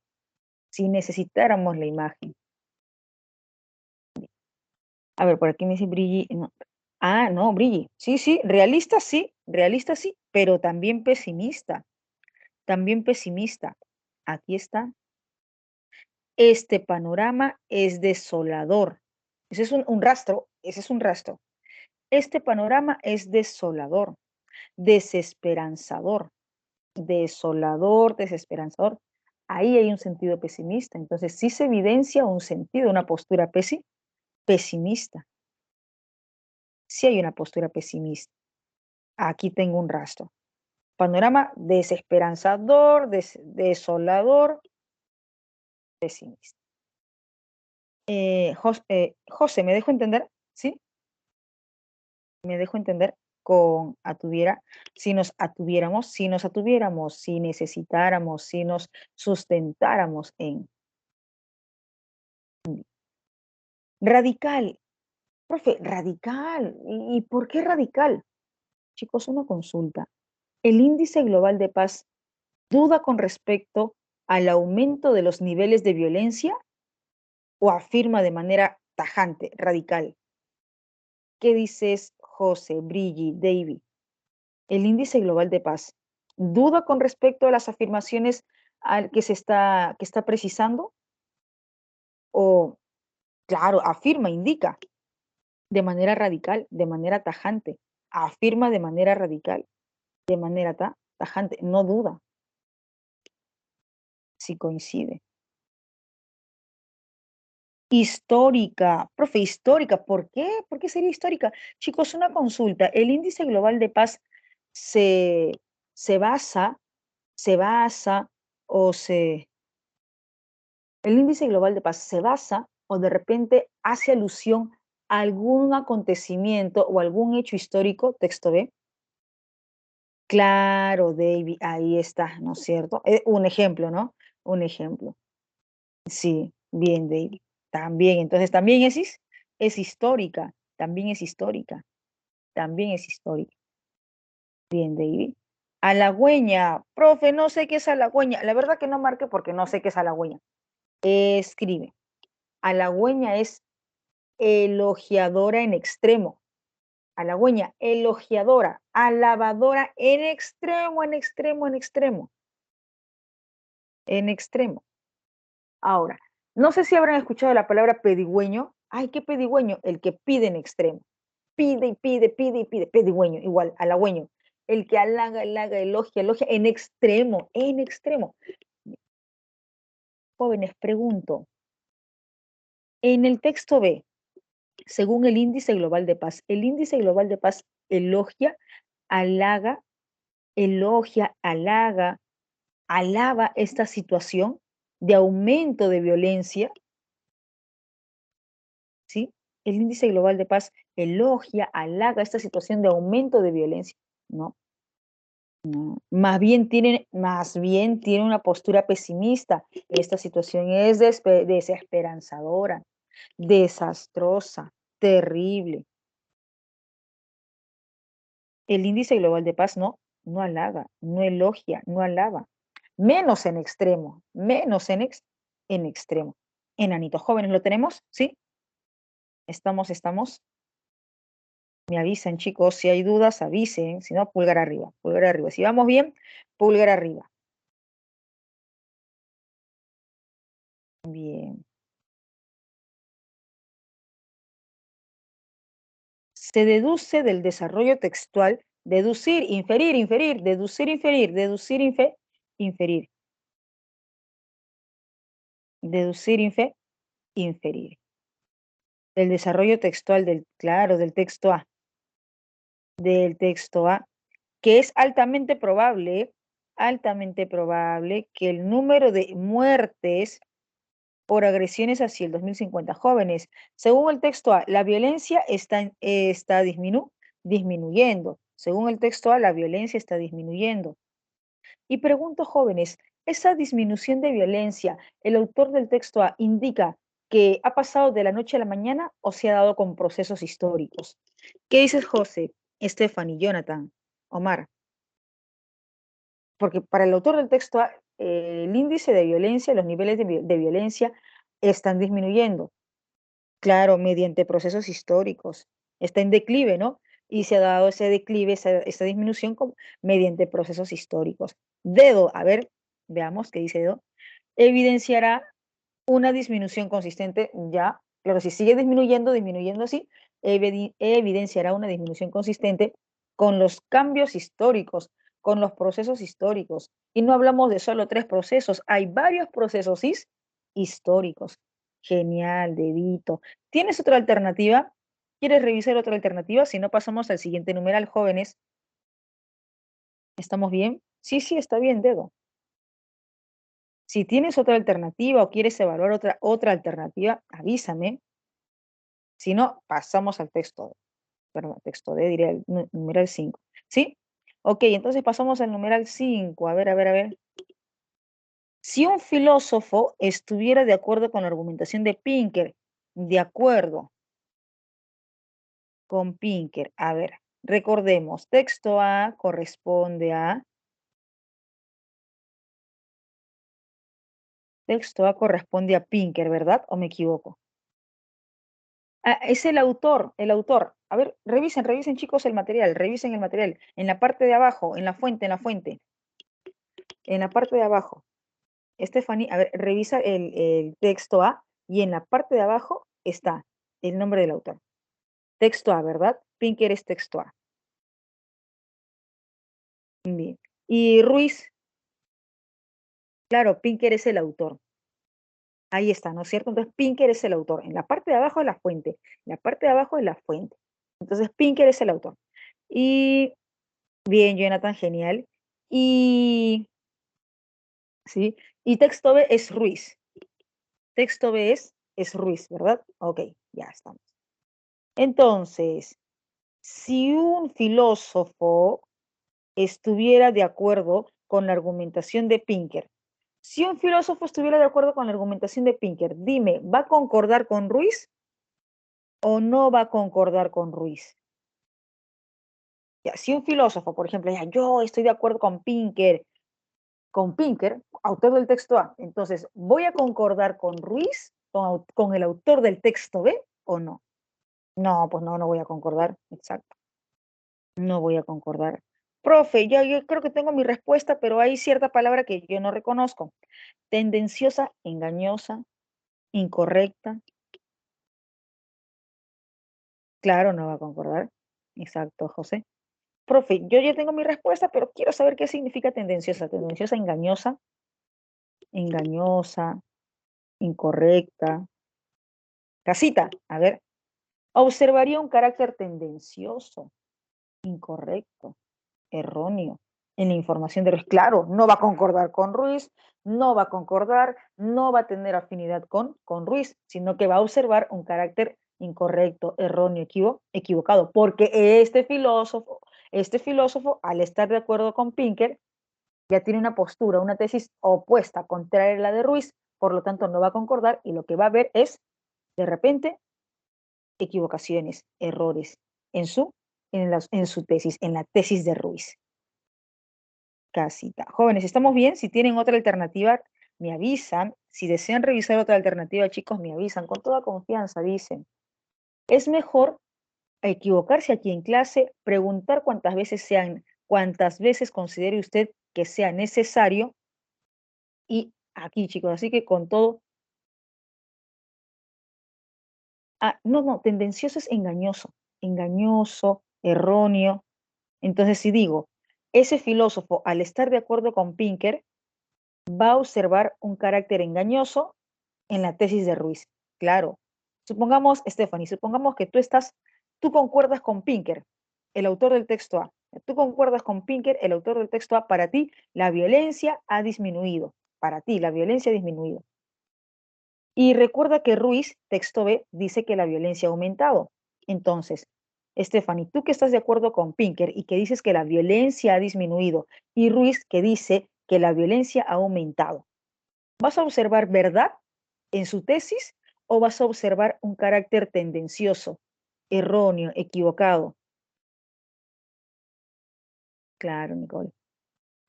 si necesitáramos la imagen. A ver, por aquí me dice Brilli. No. Ah, no, Brilli. Sí, sí, realista sí, pero también pesimista. también pesimista. Aquí está. Este panorama es desolador. Ese es un rastro, ese es un rastro. Este panorama es desolador, desesperanzador, desolador, desesperanzador. Ahí hay un sentido pesimista. Entonces, sí se evidencia un sentido, una postura pesimista. Sí hay una postura pesimista. Aquí tengo un rastro. Panorama desesperanzador, desolador, pesimista. José, ¿me dejo entender? ¿Sí? Me dejo entender con atuviera, si nos atuviéramos, si necesitáramos, si nos sustentáramos en radical. Profe, radical. ¿Y por qué radical? Chicos, una consulta. El índice global de paz duda con respecto al aumento de los niveles de violencia o afirma de manera tajante, radical. ¿Qué dices, José, Brigi, David? El índice global de paz duda con respecto a las afirmaciones que está precisando o, claro, afirma, indica de manera radical, de manera tajante, afirma de manera radical, de manera tajante, no duda si coincide. Histórica, profe, histórica, ¿por qué? ¿Por qué sería histórica? Chicos, una consulta. El índice global de paz se, se basa, se basa o se, el índice global de paz se basa o de repente hace alusión a algún acontecimiento o algún hecho histórico, texto B. Claro, David, ahí está, ¿no es cierto? Un ejemplo, ¿no? Un ejemplo. Sí, bien, David. También, entonces también es histórica, también es histórica, también es histórica. Bien, David. Halagüeña, profe, no sé qué es halagüeña. La verdad que no marque porque no sé qué es halagüeña. Escribe. Halagüeña es elogiadora en extremo. Halagüeña, elogiadora, alabadora en extremo, en extremo, en extremo, en extremo. Ahora, no sé si habrán escuchado la palabra pedigüeño. Ay, ¿qué pedigüeño? El que pide en extremo. Pide y pide, pide y pide. Pedigüeño, igual, halagüeño. El que halaga, halaga, elogia, elogia en extremo, en extremo. Jóvenes, pregunto. En el texto B, según el índice global de paz, el índice global de paz elogia, halaga, elogia, halaga, alaba esta situación de aumento de violencia, ¿sí? El índice global de paz elogia, halaga esta situación de aumento de violencia. No, no. Más bien tiene una postura pesimista. Esta situación es desesperanzadora, desastrosa, terrible. El índice global de paz no halaga, no elogia, no alaba. Menos en extremo, menos en extremo. Enanitos jóvenes, ¿lo tenemos? ¿Sí? Estamos. Me avisan, chicos, si hay dudas, avisen, si no, pulgar arriba, pulgar arriba. Si vamos bien, pulgar arriba. Bien. Se deduce del desarrollo textual, deducir, inferir, inferir, deducir, inferir, deducir, inferir, deducir, inferir. Del desarrollo textual claro, del texto A, que es altamente probable que el número de muertes por agresiones hacia el 2050. Jóvenes, según el texto A, la violencia está disminuyendo. Según el texto A, la violencia está disminuyendo. Y pregunto, jóvenes, ¿esa disminución de violencia, el autor del texto A indica que ha pasado de la noche a la mañana o se ha dado con procesos históricos? ¿Qué dices, José, Stephanie, Jonathan, Omar? Porque para el autor del texto A, el índice de violencia, los niveles de violencia están disminuyendo, claro, mediante procesos históricos. Está en declive, ¿no? y se ha dado ese declive, esa disminución mediante procesos históricos. Dedo, a ver, veamos qué dice Dedo, evidenciará una disminución consistente, ya, claro, si sigue disminuyendo, así, evidenciará una disminución consistente con los cambios históricos, con los procesos históricos. Y no hablamos de solo 3 procesos, hay varios procesos históricos. Genial, Dedito. ¿Tienes otra alternativa? ¿Quieres revisar otra alternativa? Si no, pasamos al siguiente numeral, jóvenes. ¿Estamos bien? Sí, sí, está bien, Dedo. Si tienes otra alternativa o quieres evaluar otra alternativa, avísame. Si no, pasamos al texto, perdón, texto D, diría el numeral 5. ¿Sí? Ok, entonces pasamos al numeral 5. A ver, a ver, a ver. Si un filósofo estuviera de acuerdo con la argumentación de Pinker, de acuerdo con Pinker, a ver, recordemos, texto A corresponde a, Pinker, ¿verdad? ¿O me equivoco? Ah, es el autor, el autor. A ver, revisen chicos el material, revisen el material. En la parte de abajo, en la fuente, en la parte de abajo. Stephanie, a ver, revisa el texto A y en la parte de abajo está el nombre del autor. Texto A, ¿verdad? Pinker es texto A. Bien. Y Ruiz, claro, Pinker es el autor. Ahí está, ¿no es cierto? Entonces, Pinker es el autor. En la parte de abajo es la fuente. En la parte de abajo es la fuente. Entonces, Pinker es el autor. Y bien, Jonathan, genial. Y, ¿sí? Y texto B es Ruiz. Texto B es Ruiz, ¿verdad? Ok, ya estamos. Entonces, si un filósofo estuviera de acuerdo con la argumentación de Pinker, si un filósofo estuviera de acuerdo con la argumentación de Pinker, dime, ¿va a concordar con Ruiz o no va a concordar con Ruiz? Ya, si un filósofo, por ejemplo, ya, yo estoy de acuerdo con Pinker, autor del texto A, entonces, ¿voy a concordar con Ruiz, con el autor del texto B o no? No, pues no, no voy a concordar, exacto. No voy a concordar. Profe, yo creo que tengo mi respuesta, pero hay cierta palabra que yo no reconozco. Tendenciosa, engañosa, incorrecta. Claro, no va a concordar. Exacto, José. Profe, yo ya tengo mi respuesta, pero quiero saber qué significa tendenciosa. Tendenciosa, engañosa, incorrecta. Casita, a ver. Observaría un carácter tendencioso, incorrecto, erróneo en la información de Ruiz. Claro, no va a concordar con Ruiz, no va a concordar, no va a tener afinidad con Ruiz, sino que va a observar un carácter incorrecto, erróneo, equivocado, porque este filósofo, al estar de acuerdo con Pinker, ya tiene una postura, una tesis opuesta, contraria a la de Ruiz, por lo tanto no va a concordar y lo que va a ver es, de repente, equivocaciones, errores en su tesis, en la tesis de Ruiz. Casita. Jóvenes, ¿estamos bien? Si tienen otra alternativa, me avisan. Si desean revisar otra alternativa, chicos, me avisan. Con toda confianza, dicen. Es mejor equivocarse aquí en clase, preguntar cuantas veces considere usted que sea necesario. Y aquí, chicos, así que con todo. Ah, no, no, tendencioso es engañoso, erróneo. Entonces, si digo, ese filósofo, al estar de acuerdo con Pinker, va a observar un carácter engañoso en la tesis de Ruiz. Claro. Supongamos, Stephanie, supongamos que tú concuerdas con Pinker, el autor del texto A. Tú concuerdas con Pinker, el autor del texto A. Para ti, la violencia ha disminuido. Para ti, la violencia ha disminuido. Y recuerda que Ruiz, texto B, dice que la violencia ha aumentado. Entonces, Stephanie, tú que estás de acuerdo con Pinker y que dices que la violencia ha disminuido, y Ruiz que dice que la violencia ha aumentado, ¿vas a observar verdad en su tesis o vas a observar un carácter tendencioso, erróneo, equivocado? Claro, Nicole.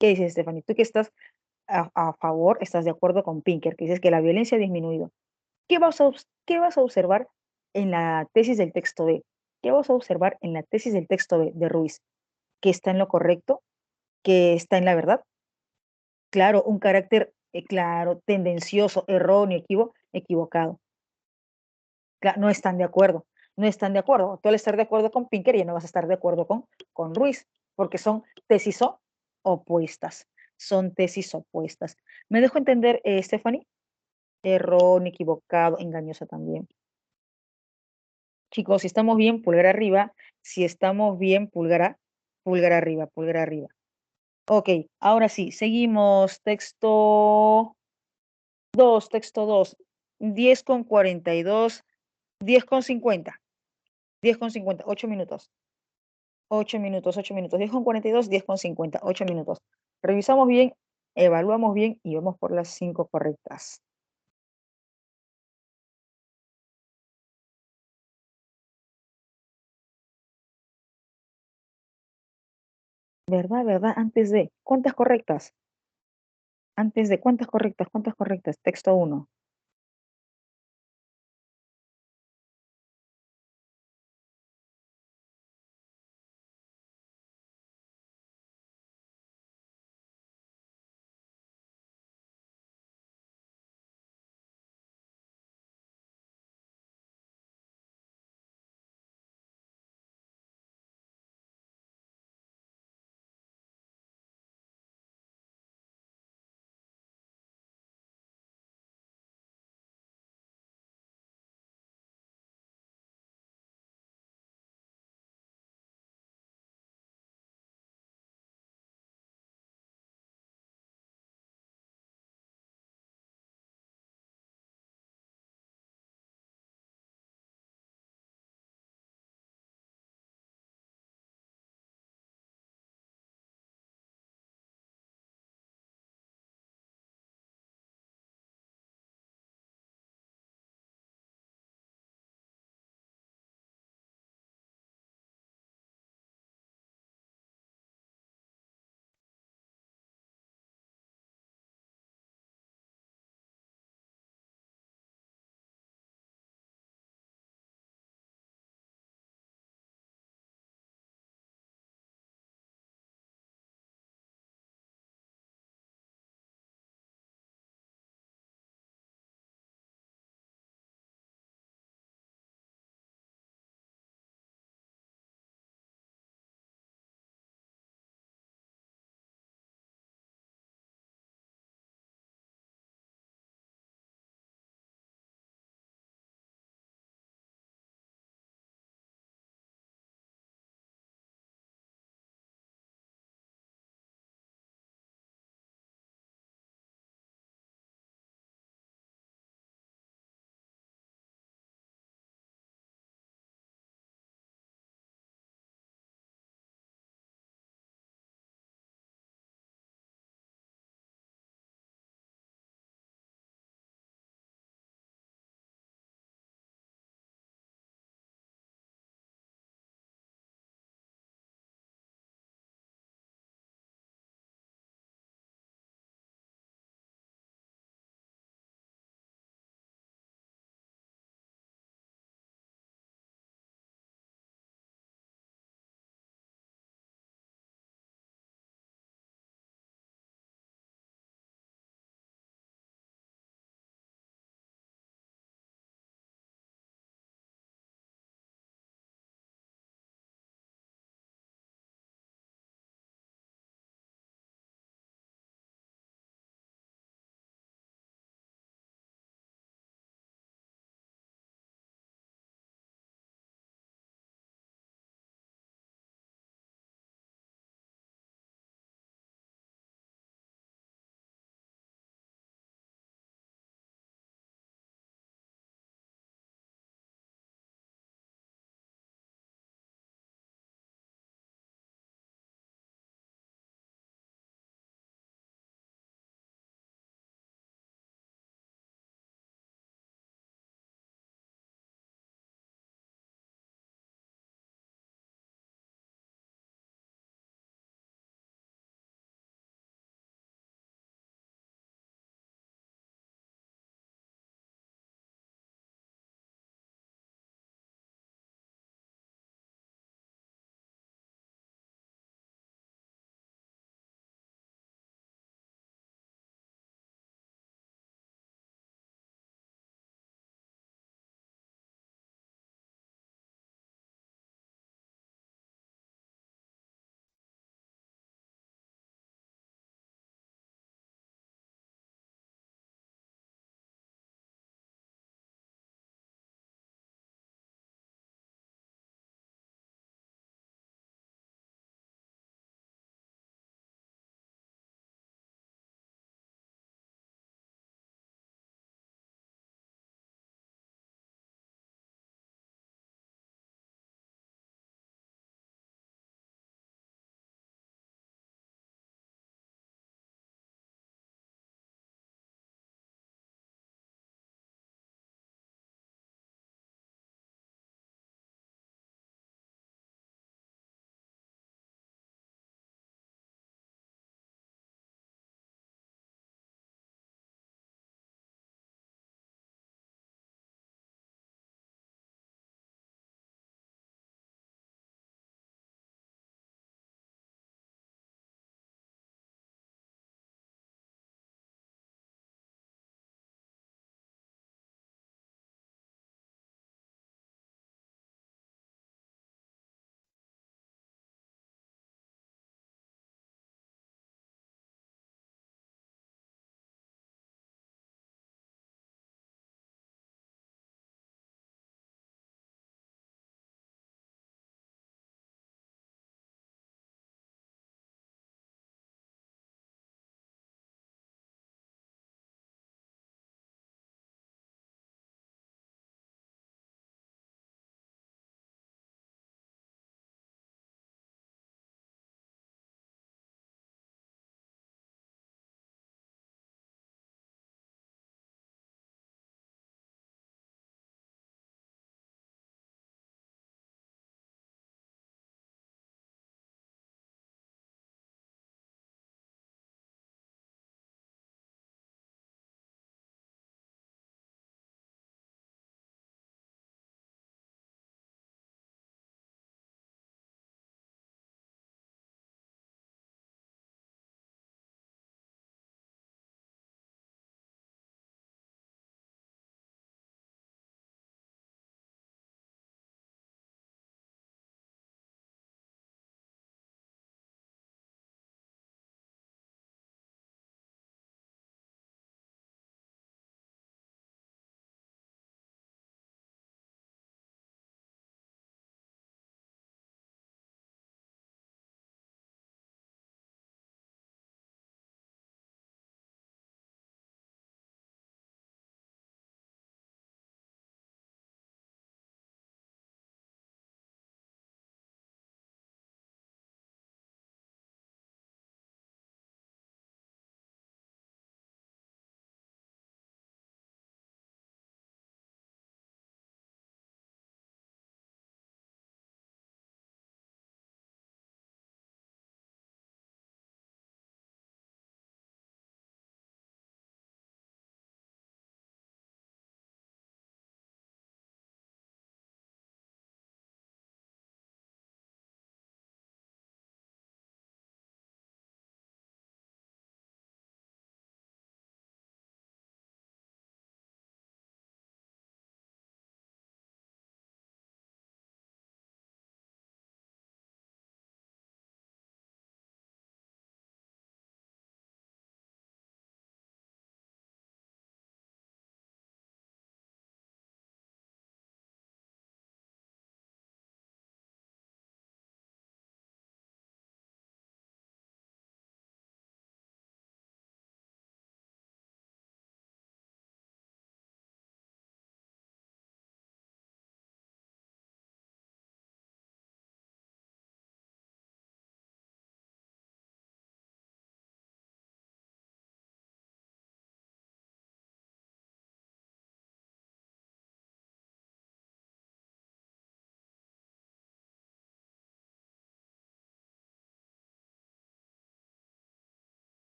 ¿Qué dices, Stephanie? Tú que estás a favor, estás de acuerdo con Pinker, que dices que la violencia ha disminuido. ¿Qué vas a observar en la tesis del texto B? ¿Qué vas a observar en la tesis del texto de Ruiz? ¿Que está en lo correcto? ¿Que está en la verdad? Claro, un carácter, claro, tendencioso, erróneo, equivocado. No están de acuerdo, no están de acuerdo. Tú al estar de acuerdo con Pinker ya no vas a estar de acuerdo con Ruiz, porque son tesis opuestas, son tesis opuestas. ¿Me dejo entender, Stephanie? Erróneo, equivocado, engañoso también. Chicos, si estamos bien, pulgar arriba. Si estamos bien, pulgar arriba, pulgar arriba. Ok, ahora sí, seguimos. Texto 2, 10:42, 10:50, 10:50, 8 minutos. 8 minutos, 8 minutos, 10:42, 10:50, 8 minutos. Revisamos bien, evaluamos bien y vamos por las 5 correctas. ¿Verdad, verdad? ¿Cuántas correctas? ¿Cuántas correctas? ¿Cuántas correctas? Texto 1.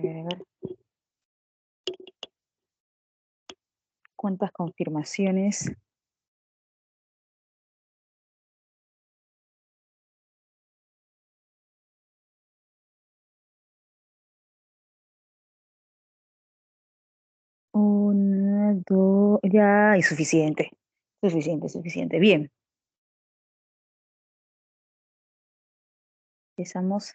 ver. ¿Cuántas confirmaciones? Una, dos, ya, es suficiente. Suficiente. Bien, empezamos.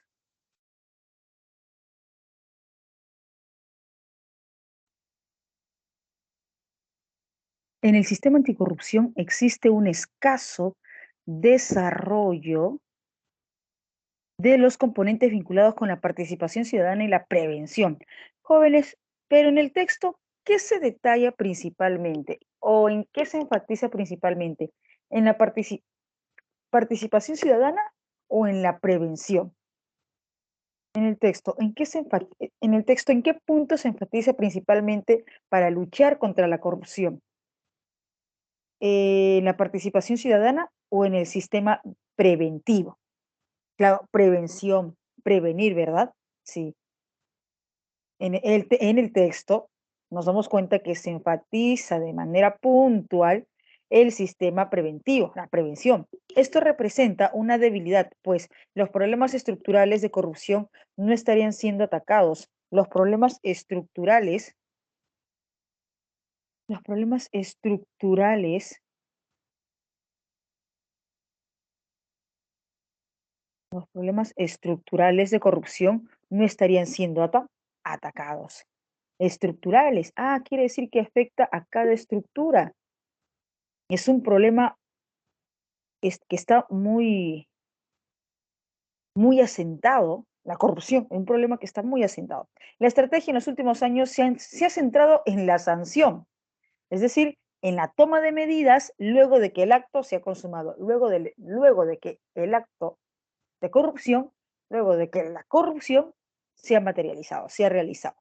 En el sistema anticorrupción existe un escaso desarrollo de los componentes vinculados con la participación ciudadana y la prevención. Jóvenes, pero en el texto, ¿qué se detalla principalmente o en qué se enfatiza principalmente? ¿En la participación ciudadana o en la prevención? En el texto, ¿en qué punto se enfatiza principalmente para luchar contra la corrupción? ¿En la participación ciudadana o en el sistema preventivo? Claro, prevención, prevenir, ¿verdad? Sí. En el texto nos damos cuenta que se enfatiza de manera puntual el sistema preventivo, la prevención. Esto representa una debilidad, pues los problemas estructurales de corrupción no estarían siendo atacados. Los problemas estructurales de corrupción no estarían siendo atacados. Estructurales, quiere decir que afecta a cada estructura. Es un problema que está muy asentado, la corrupción, es un problema que está muy asentado. La estrategia en los últimos años se ha centrado en la sanción, es decir, en la toma de medidas luego de que el acto se ha consumado, luego de que el acto de corrupción, luego de que la corrupción se ha materializado, se ha realizado.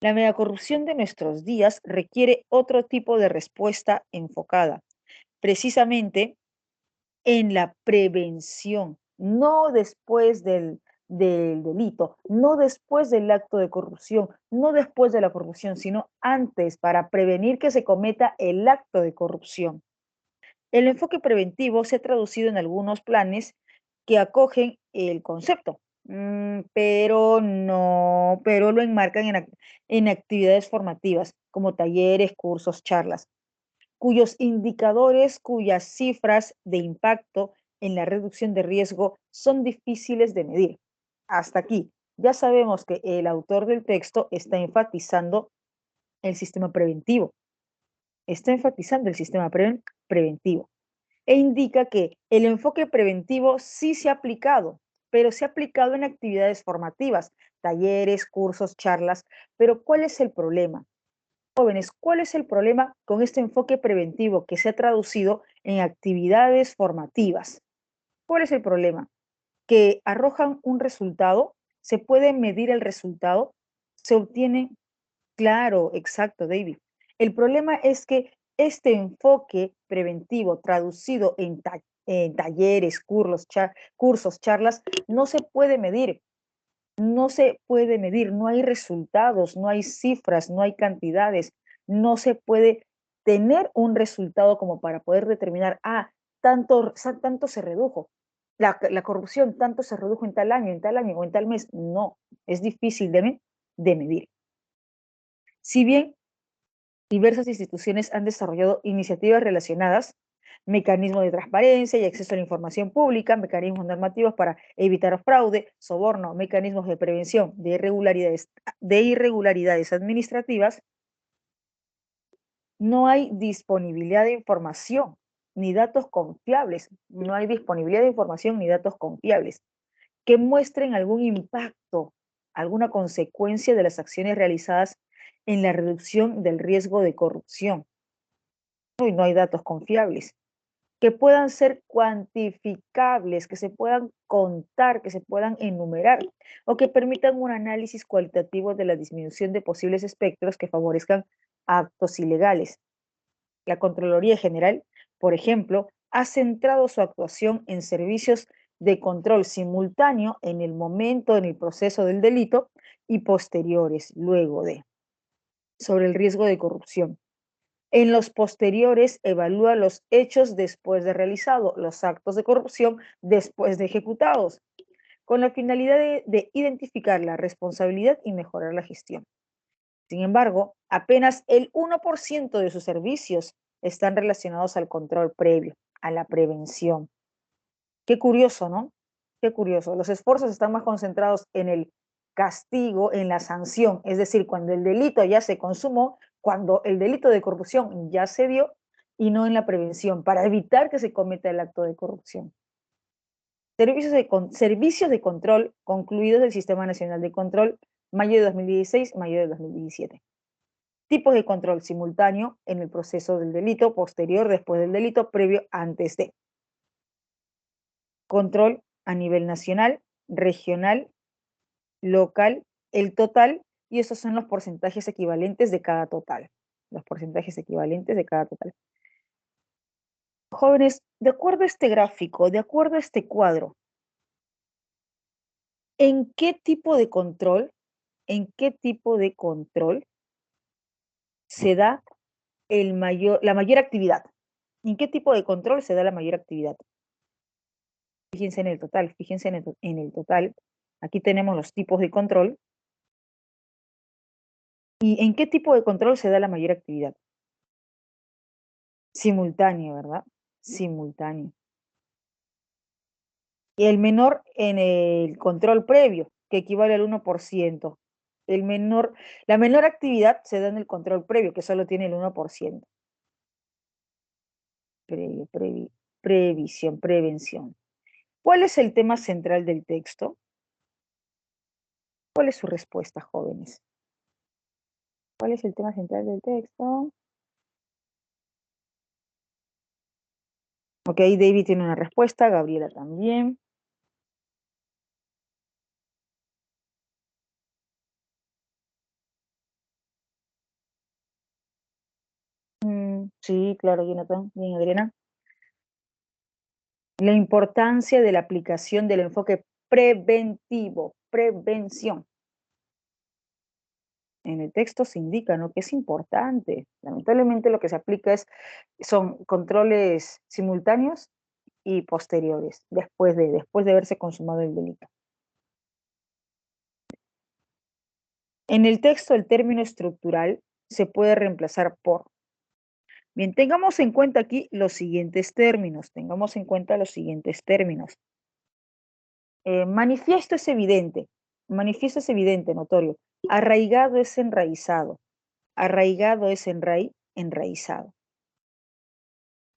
La megacorrupción de nuestros días requiere otro tipo de respuesta enfocada, precisamente en la prevención, no después del delito, no después del acto de corrupción, no después de la corrupción, sino antes para prevenir que se cometa el acto de corrupción. El enfoque preventivo se ha traducido en algunos planes que acogen el concepto, pero lo enmarcan en actividades formativas como talleres, cursos, charlas cuyos indicadores, cuyas cifras de impacto en la reducción de riesgo son difíciles de medir. Hasta aquí, ya sabemos que el autor del texto está enfatizando el sistema preventivo, preventivo e indica que el enfoque preventivo sí se ha aplicado, pero se ha aplicado en actividades formativas, talleres, cursos, charlas, pero ¿cuál es el problema? Jóvenes, ¿cuál es el problema con este enfoque preventivo que se ha traducido en actividades formativas? ¿Cuál es el problema? Que arrojan un resultado, se puede medir el resultado, se obtiene, claro, exacto, David. El problema es que este enfoque preventivo traducido en talleres, cursos, charlas, no se puede medir. No se puede medir, no hay resultados, no hay cifras, no hay cantidades, no se puede tener un resultado como para poder determinar, tanto se redujo, la corrupción tanto se redujo en tal año, o en tal mes. No, es difícil de medir. Si bien diversas instituciones han desarrollado iniciativas relacionadas, mecanismos de transparencia y acceso a la información pública, mecanismos normativos para evitar fraude, soborno, mecanismos de prevención de irregularidades administrativas. No hay disponibilidad de información ni datos confiables, no hay disponibilidad de información ni datos confiables que muestren algún impacto, alguna consecuencia de las acciones realizadas en la reducción del riesgo de corrupción. No hay datos confiables que puedan ser cuantificables, que se puedan contar, que se puedan enumerar o que permitan un análisis cualitativo de la disminución de posibles espectros que favorezcan actos ilegales. La Contraloría General, por ejemplo, ha centrado su actuación en servicios de control simultáneo en el momento, en el proceso del delito y posteriores, luego de, sobre el riesgo de corrupción. En los posteriores, evalúa los hechos después de realizado, los actos de corrupción después de ejecutados, con la finalidad de identificar la responsabilidad y mejorar la gestión. Sin embargo, apenas el 1% de sus servicios están relacionados al control previo, a la prevención. Qué curioso, ¿no? Qué curioso. Los esfuerzos están más concentrados en el castigo, en la sanción, es decir, cuando el delito ya se consumó, cuando el delito de corrupción ya se dio, y no en la prevención, para evitar que se cometa el acto de corrupción. Servicios de control concluidos del Sistema Nacional de Control, mayo de 2016, mayo de 2017. Tipos de control simultáneo en el proceso del delito, posterior, después del delito, previo, antes de. Control a nivel nacional, regional, local, el total, y esos son los porcentajes equivalentes de cada total. Los porcentajes equivalentes de cada total. Jóvenes, de acuerdo a este gráfico, de acuerdo a este cuadro, ¿en qué tipo de control se da la mayor actividad? ¿En qué tipo de control se da la mayor actividad? Fíjense en el total, fíjense en el total. Aquí tenemos los tipos de control. ¿Y en qué tipo de control se da la mayor actividad? Simultáneo, ¿verdad? Simultáneo. Y el menor en el control previo, que equivale al 1%. La menor actividad se da en el control previo, que solo tiene el 1%. Previsión, prevención. ¿Cuál es el tema central del texto? ¿Cuál es su respuesta, jóvenes? ¿Cuál es el tema central del texto? Ok, David tiene una respuesta, Gabriela también. Sí, claro, Jonathan. Bien, Adriana. La importancia de la aplicación del enfoque preventivo, prevención. En el texto se indica, ¿no?, que es importante. Lamentablemente lo que se aplica son controles simultáneos y posteriores, después de haberse consumado el delito. En el texto el término estructural se puede reemplazar por. Bien, tengamos en cuenta aquí los siguientes términos. Tengamos en cuenta los siguientes términos. Manifiesto es evidente. Manifiesto es evidente, notorio. Arraigado es enraizado. Arraigado es enraizado.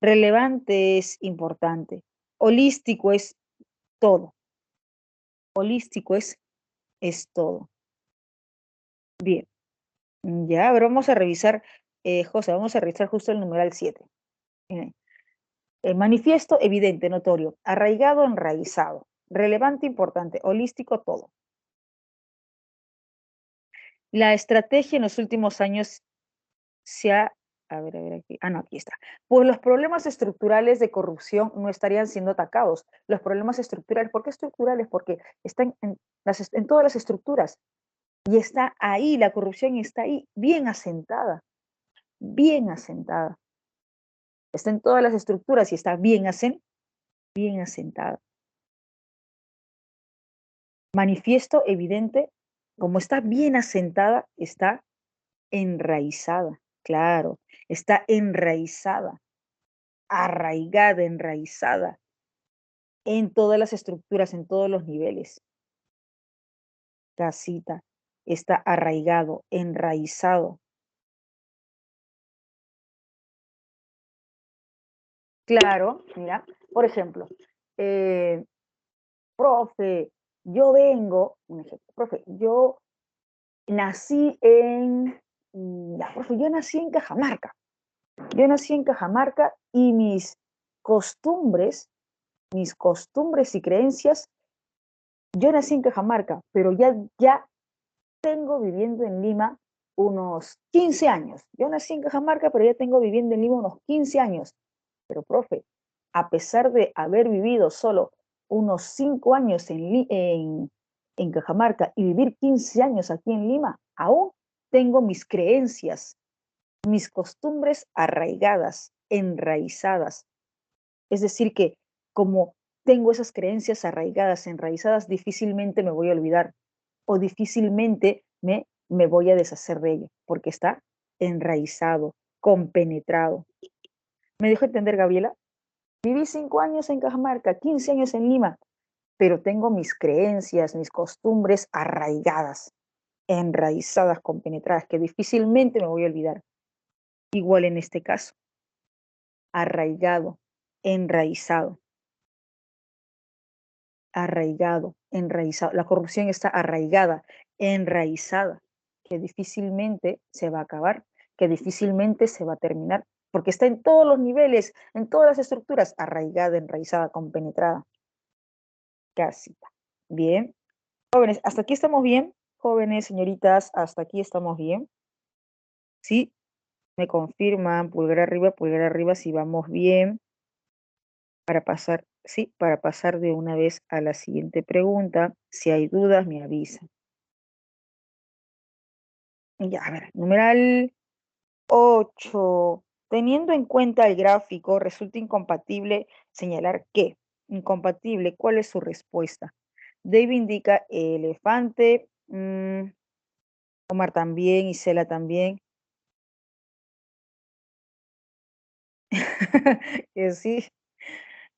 Relevante es importante. Holístico es todo. Holístico es todo. Bien. Ya, a ver, vamos a revisar, José, vamos a revisar justo el numeral 7. Manifiesto, evidente, notorio. Arraigado, enraizado. Relevante, importante. Holístico, todo. La estrategia en los últimos años se ha, a ver aquí, no, aquí está. Pues los problemas estructurales de corrupción no estarían siendo atacados. Los problemas estructurales, ¿por qué estructurales? Porque están en todas las estructuras. Y está ahí, la corrupción está ahí, bien asentada, bien asentada. Está en todas las estructuras y está bien asentada. Manifiesto, evidente, como está bien asentada, está enraizada, claro, está enraizada, arraigada, enraizada en todas las estructuras, en todos los niveles. Casita, está arraigado, enraizado. Claro, mira, por ejemplo, profe, yo vengo, un ejemplo, profe, yo nací profe, yo nací en Cajamarca. Yo nací en Cajamarca y mis costumbres y creencias, yo nací en Cajamarca, pero ya tengo viviendo en Lima unos 15 años. Yo nací en Cajamarca, pero ya tengo viviendo en Lima unos 15 años. Pero, profe, a pesar de haber vivido solo unos 5 años en Cajamarca y vivir 15 años aquí en Lima, aún tengo mis creencias, mis costumbres arraigadas, enraizadas. Es decir, que como tengo esas creencias arraigadas, enraizadas, difícilmente me voy a olvidar o difícilmente me voy a deshacer de ello, porque está enraizado, compenetrado. ¿Me dejo entender, Gabriela? Viví 5 años en Cajamarca, 15 años en Lima, pero tengo mis creencias, mis costumbres arraigadas, enraizadas, compenetradas, que difícilmente me voy a olvidar. Igual en este caso, arraigado, enraizado, arraigado, enraizado. La corrupción está arraigada, enraizada, que difícilmente se va a acabar, que difícilmente se va a terminar, porque está en todos los niveles, en todas las estructuras, arraigada, enraizada, compenetrada. Casita. Bien. Jóvenes, ¿hasta aquí estamos bien? Jóvenes, señoritas, ¿hasta aquí estamos bien? Sí, me confirman, pulgar arriba si vamos bien. Para pasar, sí, para pasar de una vez a la siguiente pregunta. Si hay dudas, me avisan. Ya, a ver, numeral 8. Teniendo en cuenta el gráfico, resulta incompatible señalar que. Incompatible, ¿cuál es su respuesta? David indica elefante. Omar también, Isela también. Que sí.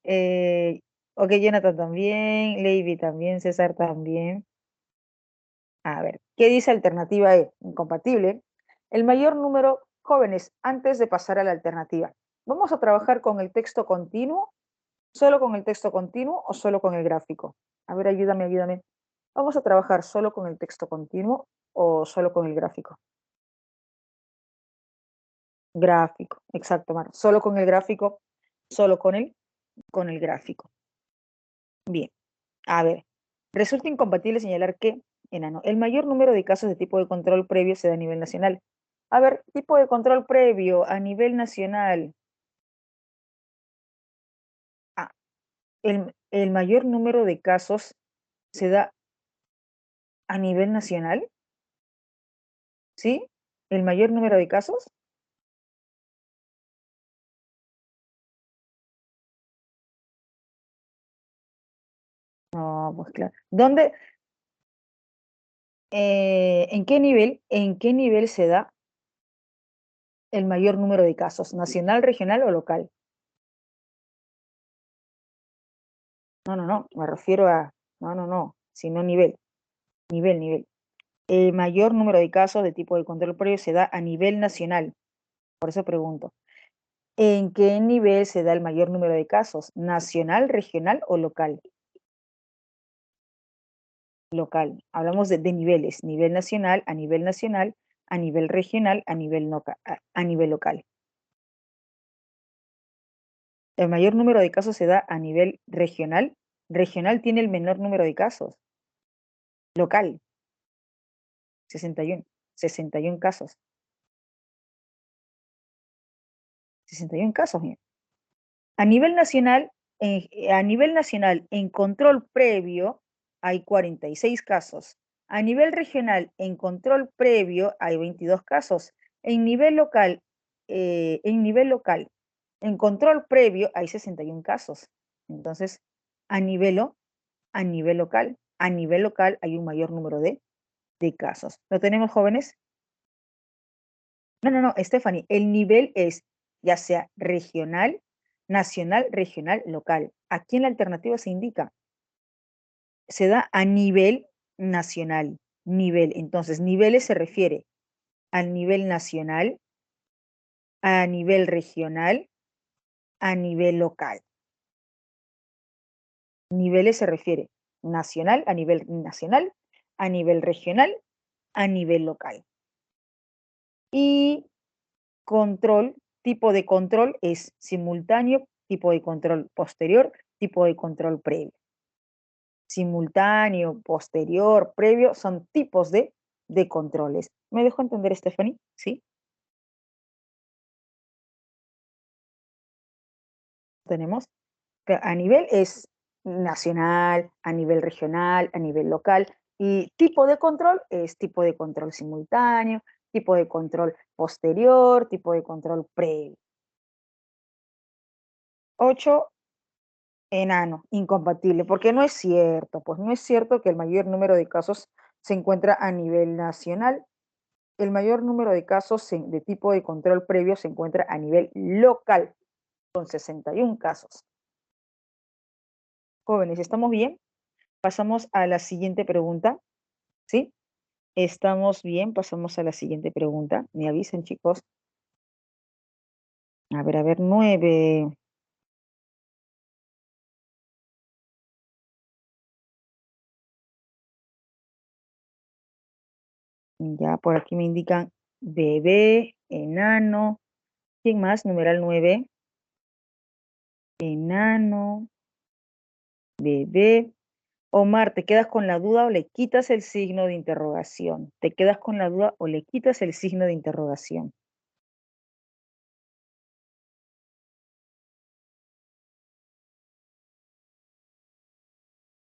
Eh, ok, Jonathan también, Lady también, César también. A ver, ¿qué dice alternativa E? Incompatible. El mayor número jóvenes antes de pasar a la alternativa. ¿Vamos a trabajar con el texto continuo? ¿Solo con el texto continuo o solo con el gráfico? A ver, ayúdame, ayúdame. ¿Vamos a trabajar solo con el texto continuo o solo con el gráfico? Gráfico, exacto, Mar. Solo con el gráfico, solo con el gráfico. Bien, a ver. Resulta incompatible señalar que, enano, el mayor número de casos de tipo de control previo se da a nivel nacional. A ver, tipo de control previo a nivel nacional. Ah, el mayor número de casos se da a nivel nacional, ¿sí? ¿El mayor número de casos? No, pues claro. ¿Dónde, en qué nivel se da el mayor número de casos? ¿Nacional, regional o local? No, no, no, me refiero a, no, no, no, sino nivel, nivel. El mayor número de casos de tipo de control previo se da a nivel nacional. Por eso pregunto, ¿en qué nivel se da el mayor número de casos? ¿Nacional, regional o local? Local. Hablamos de niveles, nivel nacional, a nivel regional, a nivel local. El mayor número de casos se da a nivel regional. Regional tiene el menor número de casos. Local, 61. 61 casos. 61 casos. Bien. A nivel nacional, en control previo hay 46 casos. A nivel regional, en control previo hay 22 casos. En nivel local, en control previo hay 61 casos. Entonces, a nivel, a nivel local hay un mayor número de casos. ¿Lo tenemos, jóvenes? No, no, no, Stephanie, el nivel es ya sea regional, nacional, regional, local. Aquí en la alternativa se indica, se da a nivel nacional, nivel. Entonces, niveles se refiere al nivel nacional, a nivel regional, a nivel local. Niveles se refiere nacional, a nivel regional, a nivel local. Y control, tipo de control es simultáneo, tipo de control posterior, tipo de control previo. Simultáneo, posterior, previo, son tipos de controles. ¿Me dejo entender, Stephanie? ¿Sí? Tenemos. A nivel es nacional, a nivel regional, a nivel local. Y tipo de control es tipo de control simultáneo, tipo de control posterior, tipo de control previo. 8, enano, incompatible, porque no es cierto, pues no es cierto que el mayor número de casos se encuentra a nivel nacional. El mayor número de casos de tipo de control previo se encuentra a nivel local, con 61 casos. Jóvenes, ¿estamos bien? Pasamos a la siguiente pregunta, ¿sí? ¿Estamos bien? Pasamos a la siguiente pregunta. Me avisen, chicos. A ver, 9. Ya por aquí me indican bebé, enano. ¿Quién más? Numeral 9. Enano, bebé. Omar, ¿te quedas con la duda o le quitas el signo de interrogación? ¿Te quedas con la duda o le quitas el signo de interrogación?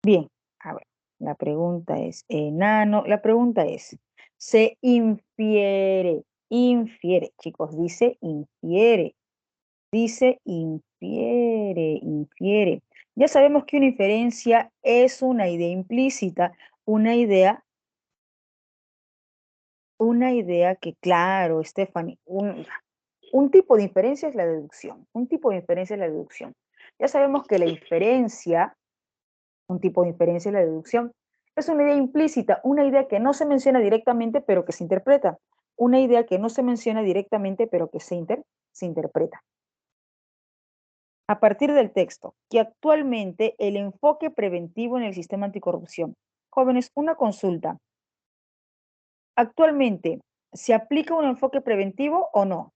Bien, a ver, la pregunta es, enano, la pregunta es, se infiere, chicos, dice infiere. Ya sabemos que una inferencia es una idea implícita, una idea que, claro, Stephanie, un tipo de inferencia es la deducción, Ya sabemos que la inferencia, un tipo de inferencia es la deducción, es una idea implícita, una idea que no se menciona directamente, pero que se interpreta. Una idea que no se menciona directamente, pero que se interpreta. A partir del texto, que actualmente el enfoque preventivo en el sistema anticorrupción. Jóvenes, una consulta. ¿Actualmente se aplica un enfoque preventivo o no?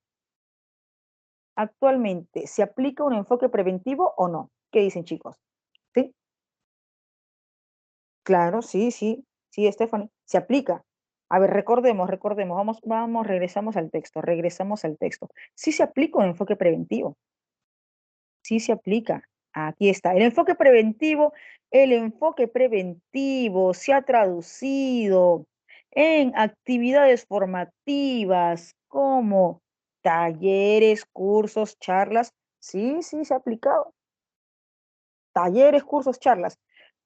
¿Actualmente se aplica un enfoque preventivo o no? ¿Qué dicen, chicos? ¿Sí? Claro, sí, Stephanie, se aplica. A ver, recordemos, regresamos al texto. Sí se aplica un enfoque preventivo, sí se aplica. Aquí está, el enfoque preventivo se ha traducido en actividades formativas como talleres, cursos, charlas. Sí, se ha aplicado. Talleres, cursos, charlas.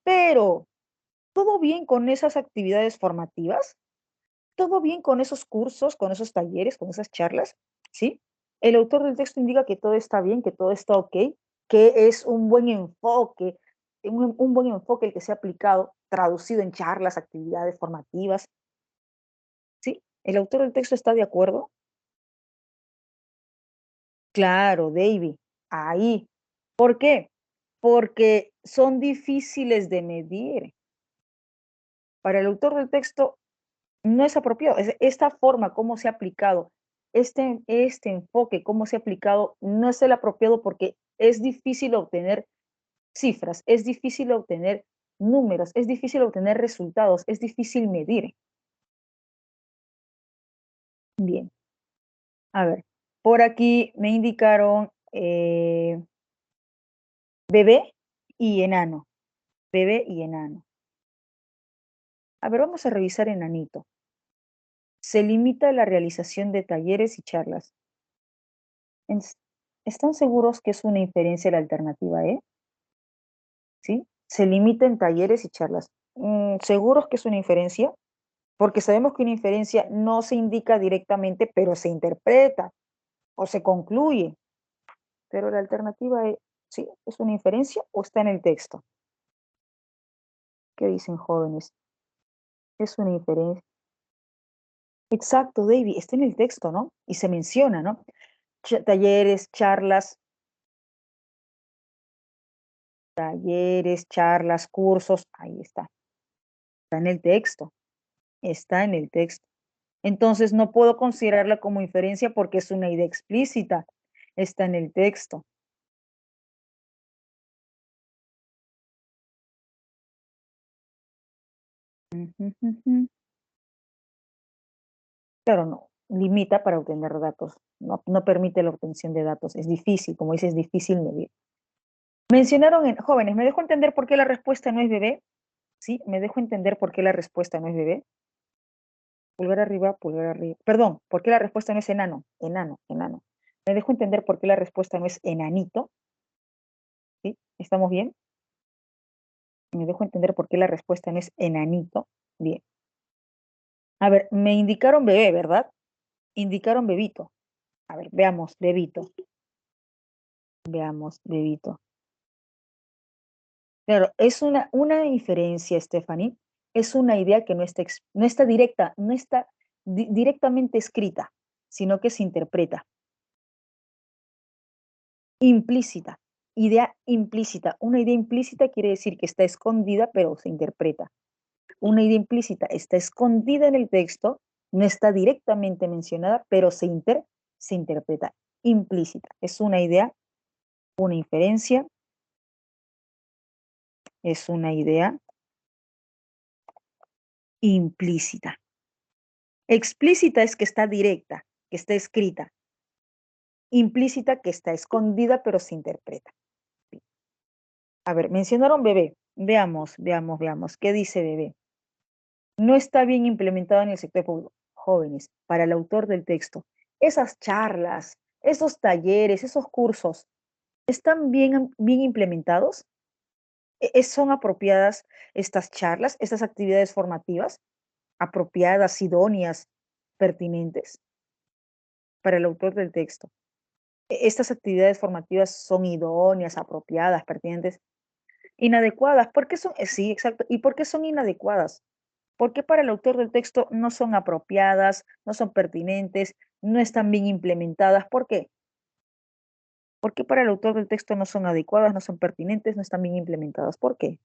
Pero ¿todo bien con esas actividades formativas? ¿Todo bien con esos cursos, con esos talleres, con esas charlas? ¿Sí? El autor del texto indica que todo está bien, que todo está ok, que es un buen enfoque, un buen enfoque el que se ha aplicado, traducido en charlas, actividades formativas. ¿Sí? ¿El autor del texto está de acuerdo? Claro, David, ahí. ¿Por qué? Porque son difíciles de medir. Para el autor del texto, no es apropiado. Esta forma, cómo se ha aplicado, este enfoque, cómo se ha aplicado, no es el apropiado porque es difícil obtener cifras, es difícil obtener números, es difícil obtener resultados, es difícil medir. Bien, a ver, por aquí me indicaron bebé y enano, bebé y enano. A ver, vamos a revisar enanito. Se limita a la realización de talleres y charlas. ¿Están seguros que es una inferencia la alternativa E? ¿Sí? Se limita en talleres y charlas. ¿Seguros que es una inferencia? Porque sabemos que una inferencia no se indica directamente, pero se interpreta o se concluye. Pero la alternativa es, ¿sí? ¿Es una inferencia o está en el texto? ¿Qué dicen, jóvenes? Es una inferencia. Exacto, David, está en el texto, ¿no? Y se menciona, ¿no? Talleres, charlas, cursos, ahí está. Está en el texto. Está en el texto. Entonces no puedo considerarla como inferencia porque es una idea explícita. Está en el texto. Pero no, limita para obtener datos. No permite la obtención de datos. Es difícil, como dices, es difícil medir. Mencionaron jóvenes, ¿me dejo entender por qué la respuesta no es bebé? ¿Sí? ¿Me dejo entender por qué la respuesta no es bebé? Pulgar arriba, pulgar arriba. Perdón, ¿por qué la respuesta no es enano? Enano, enano. ¿Me dejo entender por qué la respuesta no es enanito? ¿Sí? ¿Estamos bien? ¿Me dejo entender por qué la respuesta no es enanito? Bien. A ver, me indicaron bebé, ¿verdad? Indicaron bebito. A ver, veamos, bebito. Veamos, bebito. Claro, es una diferencia, Stephanie. Es una idea que no está directa, no está directamente escrita, sino que se interpreta. Implícita. Idea implícita. Una idea implícita quiere decir que está escondida, pero se interpreta. Una idea implícita está escondida en el texto, no está directamente mencionada, pero se interpreta. Implícita. Es una idea, una inferencia, es una idea implícita. Explícita es que está directa, que está escrita. Implícita que está escondida, pero se interpreta. A ver, mencionaron bebé. Veamos. ¿Qué dice bebé? No está bien implementado en el sector público. Jóvenes, para el autor del texto, esas charlas, esos talleres, esos cursos, ¿están bien implementados? ¿Son apropiadas estas charlas, estas actividades formativas? ¿Apropiadas, idóneas, pertinentes para el autor del texto? ¿Estas actividades formativas son idóneas, apropiadas, pertinentes? Inadecuadas. ¿Por qué son? Sí, exacto. ¿Y por qué son inadecuadas? ¿Por qué para el autor del texto no son apropiadas, no son pertinentes, no están bien implementadas? ¿Por qué? ¿Por qué para el autor del texto no son adecuadas, no son pertinentes, no están bien implementadas? ¿Por qué?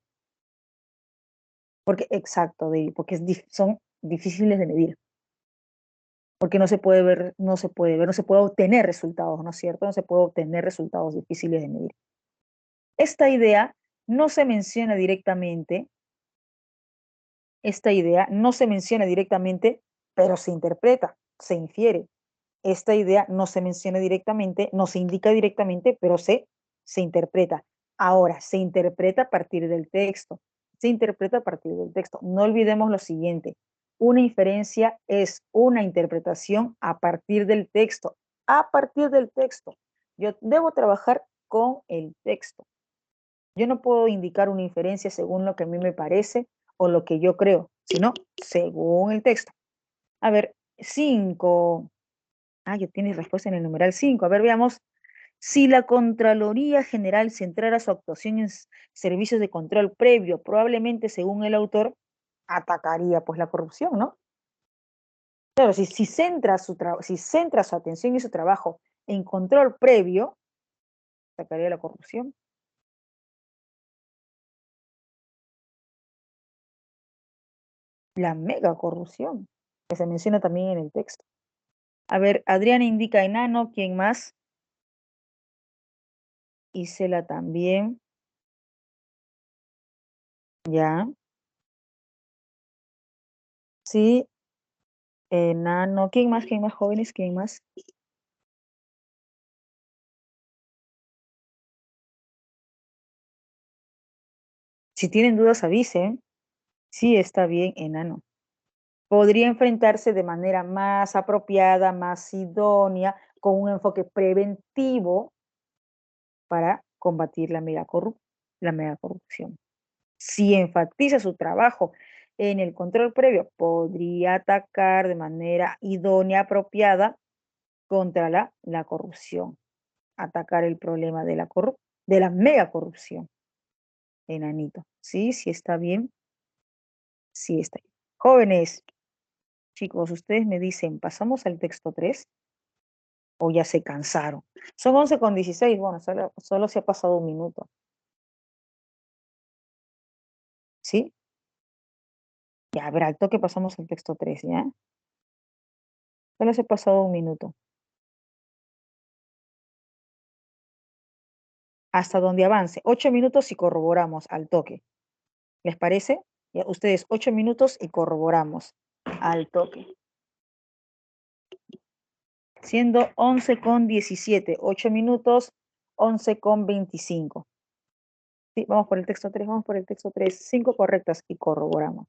Porque, exacto, porque son difíciles de medir. Porque no se puede ver, no se puede obtener resultados, ¿no es cierto? No se puede obtener resultados difíciles de medir. Esta idea no se menciona directamente, pero se interpreta, se infiere. Esta idea no se menciona directamente, no se indica directamente, pero se interpreta. Ahora, se interpreta a partir del texto. Se interpreta a partir del texto. No olvidemos lo siguiente. Una inferencia es una interpretación a partir del texto. A partir del texto. Yo debo trabajar con el texto. Yo no puedo indicar una inferencia según lo que a mí me parece o lo que yo creo, sino según el texto. A ver, 5. Ya tienes respuesta en el numeral 5. A ver, veamos. Si la Contraloría General centrara su actuación en servicios de control previo, probablemente, según el autor, atacaría pues la corrupción, ¿no? Claro, si centra su atención y su trabajo en control previo, atacaría la corrupción. La mega corrupción, que se menciona también en el texto. A ver, Adriana indica enano, ¿quién más? Isela también. Ya. Sí, enano. ¿Quién más? ¿Quién más jóvenes? ¿Quién más? Si tienen dudas, avisen. Sí, está bien, enano. Podría enfrentarse de manera más apropiada, más idónea, con un enfoque preventivo para combatir la megacorrupción. Si enfatiza su trabajo en el control previo, podría atacar de manera idónea, apropiada contra la corrupción. Atacar el problema de la megacorrupción. Enanito. Sí, sí está bien. Sí está bien. Jóvenes, chicos, ustedes me dicen, ¿pasamos al texto 3 o ya se cansaron? Son 11:16, bueno, solo se ha pasado un minuto. ¿Sí? Ya, a ver, al toque pasamos al texto 3, ¿ya? Solo se ha pasado un minuto. Hasta donde avance. 8 minutos y corroboramos al toque. ¿Les parece? Ya, ustedes 8 minutos y corroboramos al toque. Siendo 11:17, 8 minutos, 11:25. Sí, vamos por el texto 3, vamos por el texto 3. 5 correctas y corroboramos.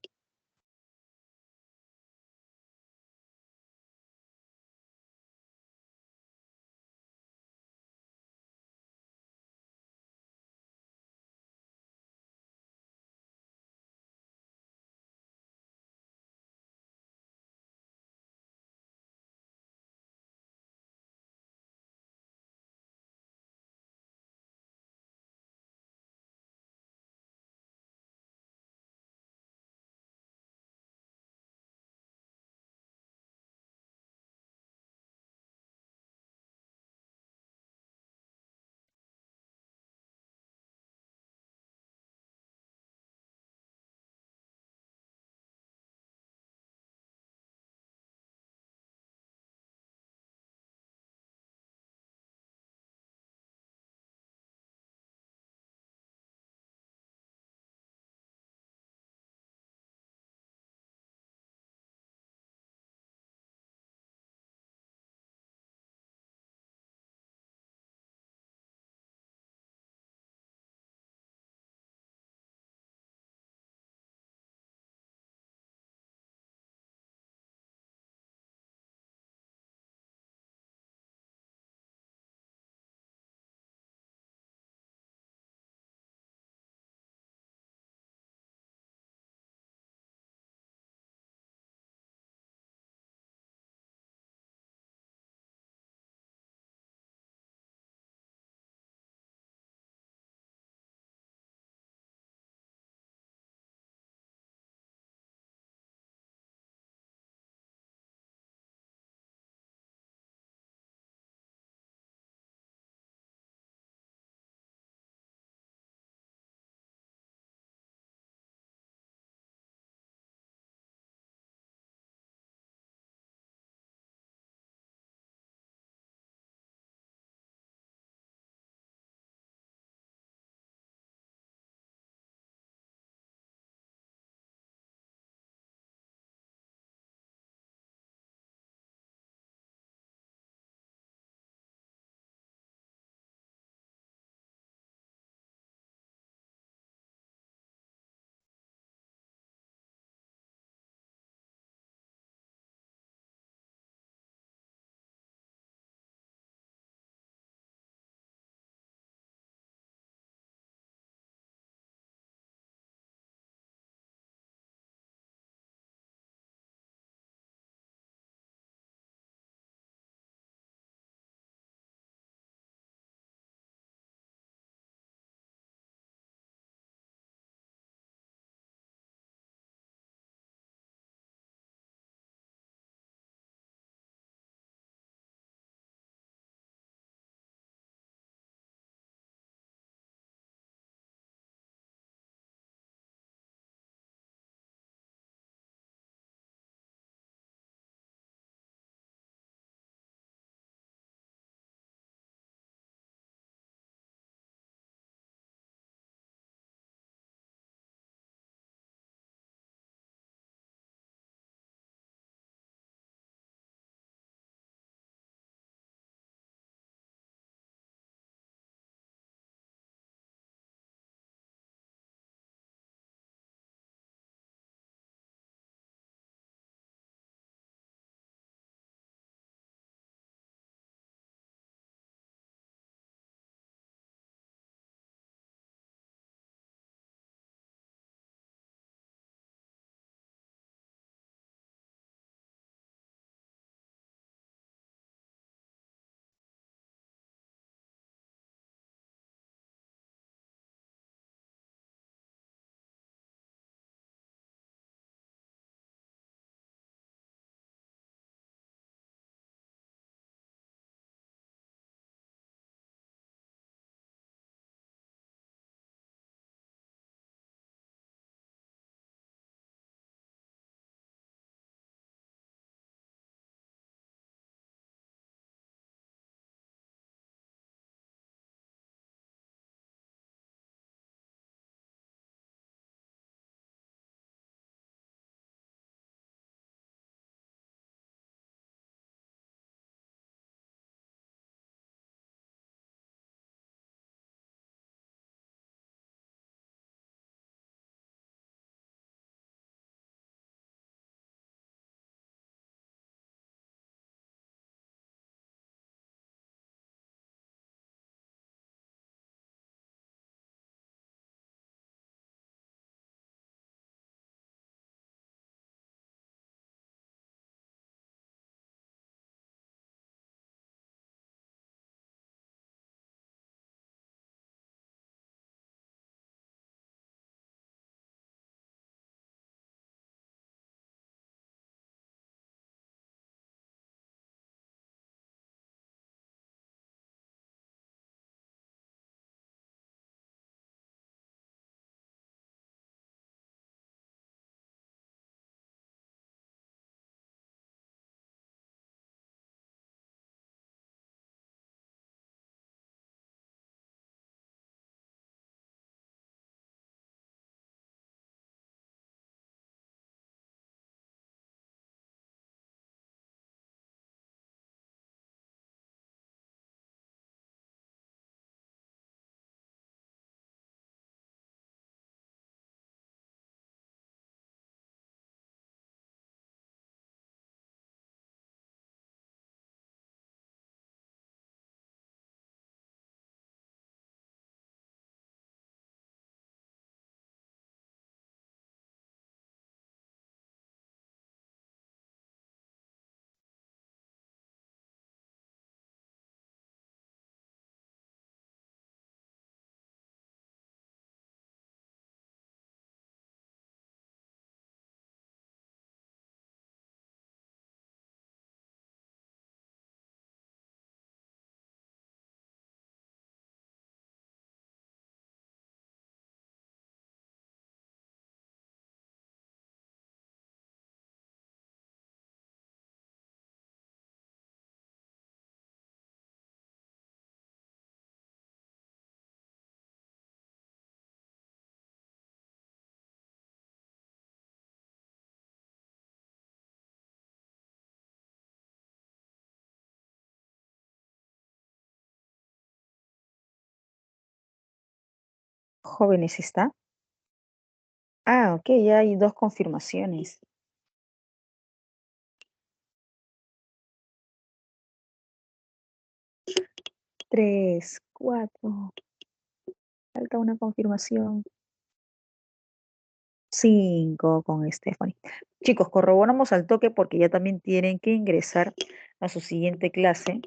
Jóvenes, ¿está? Ah, ok, ya hay 2 confirmaciones. 3, 4. Falta una confirmación. 5 con Stephanie. Chicos, corroboramos al toque porque ya también tienen que ingresar a su siguiente clase.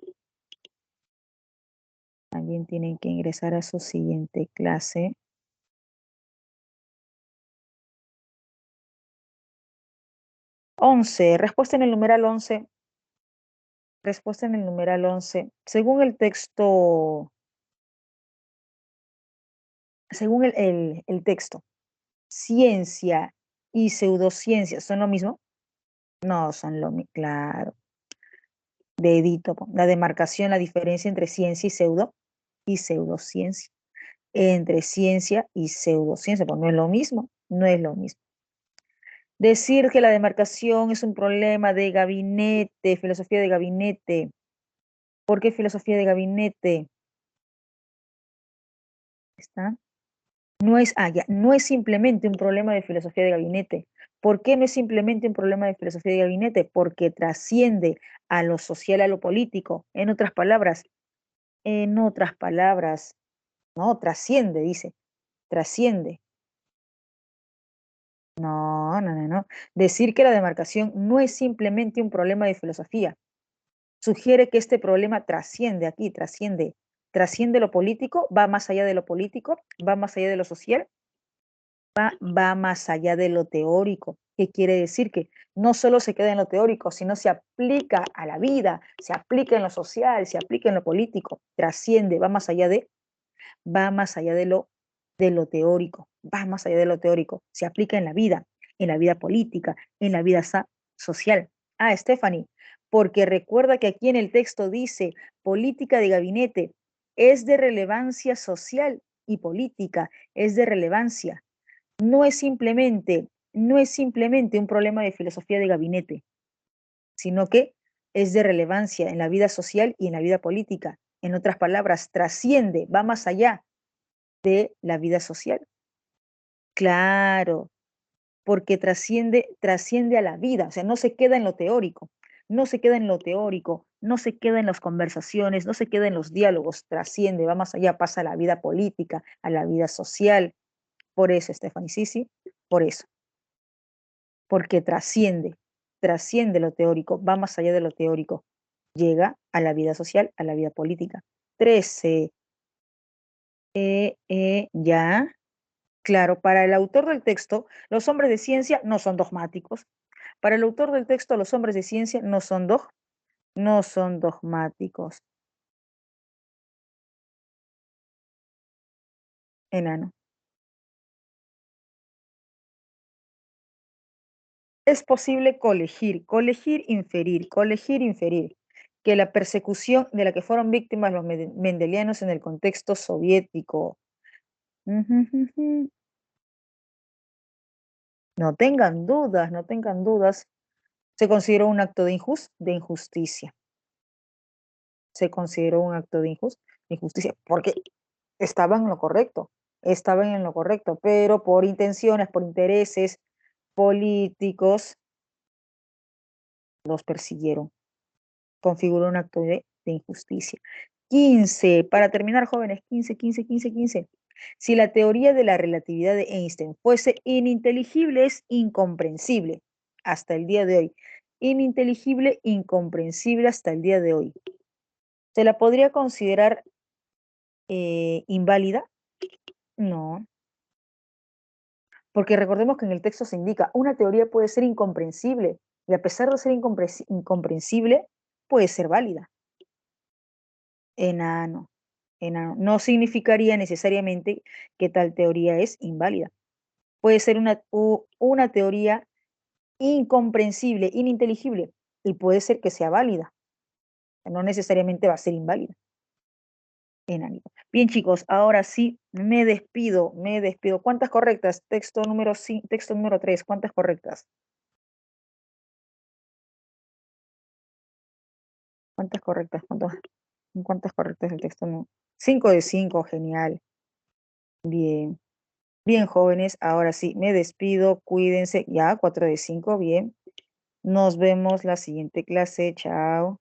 También tienen que ingresar a su siguiente clase. 11, respuesta en el numeral 11. Respuesta en el numeral 11. Según el texto, según el texto, ciencia y pseudociencia, ¿son lo mismo? No son lo mismo, claro. Dedito, la demarcación, la diferencia entre ciencia y pseudociencia. Entre ciencia y pseudociencia, pues no es lo mismo, no es lo mismo. Decir que la demarcación es un problema de gabinete, filosofía de gabinete. ¿Por qué filosofía de gabinete? ¿Está? No es, no es simplemente un problema de filosofía de gabinete. ¿Por qué no es simplemente un problema de filosofía de gabinete? Porque trasciende a lo social, a lo político. En otras palabras, no, trasciende, dice, trasciende. No, no, no, no. Decir que la demarcación no es simplemente un problema de filosofía. Sugiere que este problema trasciende aquí, trasciende lo político, va más allá de lo político, va más allá de lo social, va más allá de lo teórico. ¿Qué quiere decir? Que no solo se queda en lo teórico, sino se aplica a la vida, se aplica en lo social, se aplica en lo político, trasciende, va más allá de lo teórico, va más allá de lo teórico, se aplica en la vida política, en la vida social. Ah, Stephanie, porque recuerda que aquí en el texto dice política de gabinete es de relevancia social y política es de relevancia. No es simplemente un problema de filosofía de gabinete, sino que es de relevancia en la vida social y en la vida política. En otras palabras, trasciende, va más allá de la vida social. Claro, porque trasciende a la vida, o sea, no se queda en lo teórico, no se queda en lo teórico, no se queda en las conversaciones, no se queda en los diálogos, trasciende, va más allá, pasa a la vida política, a la vida social. Por eso, Stephanie, sí, por eso, porque trasciende lo teórico, va más allá de lo teórico, llega a la vida social, a la vida política. 13. Ya. Claro, para el autor del texto, los hombres de ciencia no son dogmáticos. Para el autor del texto, los hombres de ciencia no son dogmáticos. Enano. Es posible colegir, inferir, que la persecución de la que fueron víctimas los mendelianos en el contexto soviético. No tengan dudas, no tengan dudas. Se consideró un acto de injusticia. Se consideró un acto de injusticia, porque estaban en lo correcto, pero por intenciones, por intereses políticos, los persiguieron. Configuró un acto de injusticia. 15, para terminar, jóvenes, 15. Si la teoría de la relatividad de Einstein fuese ininteligible, es incomprensible hasta el día de hoy. Ininteligible, incomprensible hasta el día de hoy. ¿Se la podría considerar inválida? No, porque recordemos que en el texto se indica, una teoría puede ser incomprensible y a pesar de ser incomprensible, puede ser válida. Enano, enano. No significaría necesariamente que tal teoría es inválida. Puede ser una teoría incomprensible, ininteligible, y puede ser que sea válida. No necesariamente va a ser inválida. Enanito. Bien, chicos, ahora sí me despido. ¿Cuántas correctas? Texto número 3, ¿cuántas correctas? ¿Cuántas correctas? ¿Cuántas correctas el texto? No. 5 de 5, genial. Bien. Bien, jóvenes, ahora sí, me despido, cuídense. Ya, 4 de 5, bien. Nos vemos la siguiente clase, chao.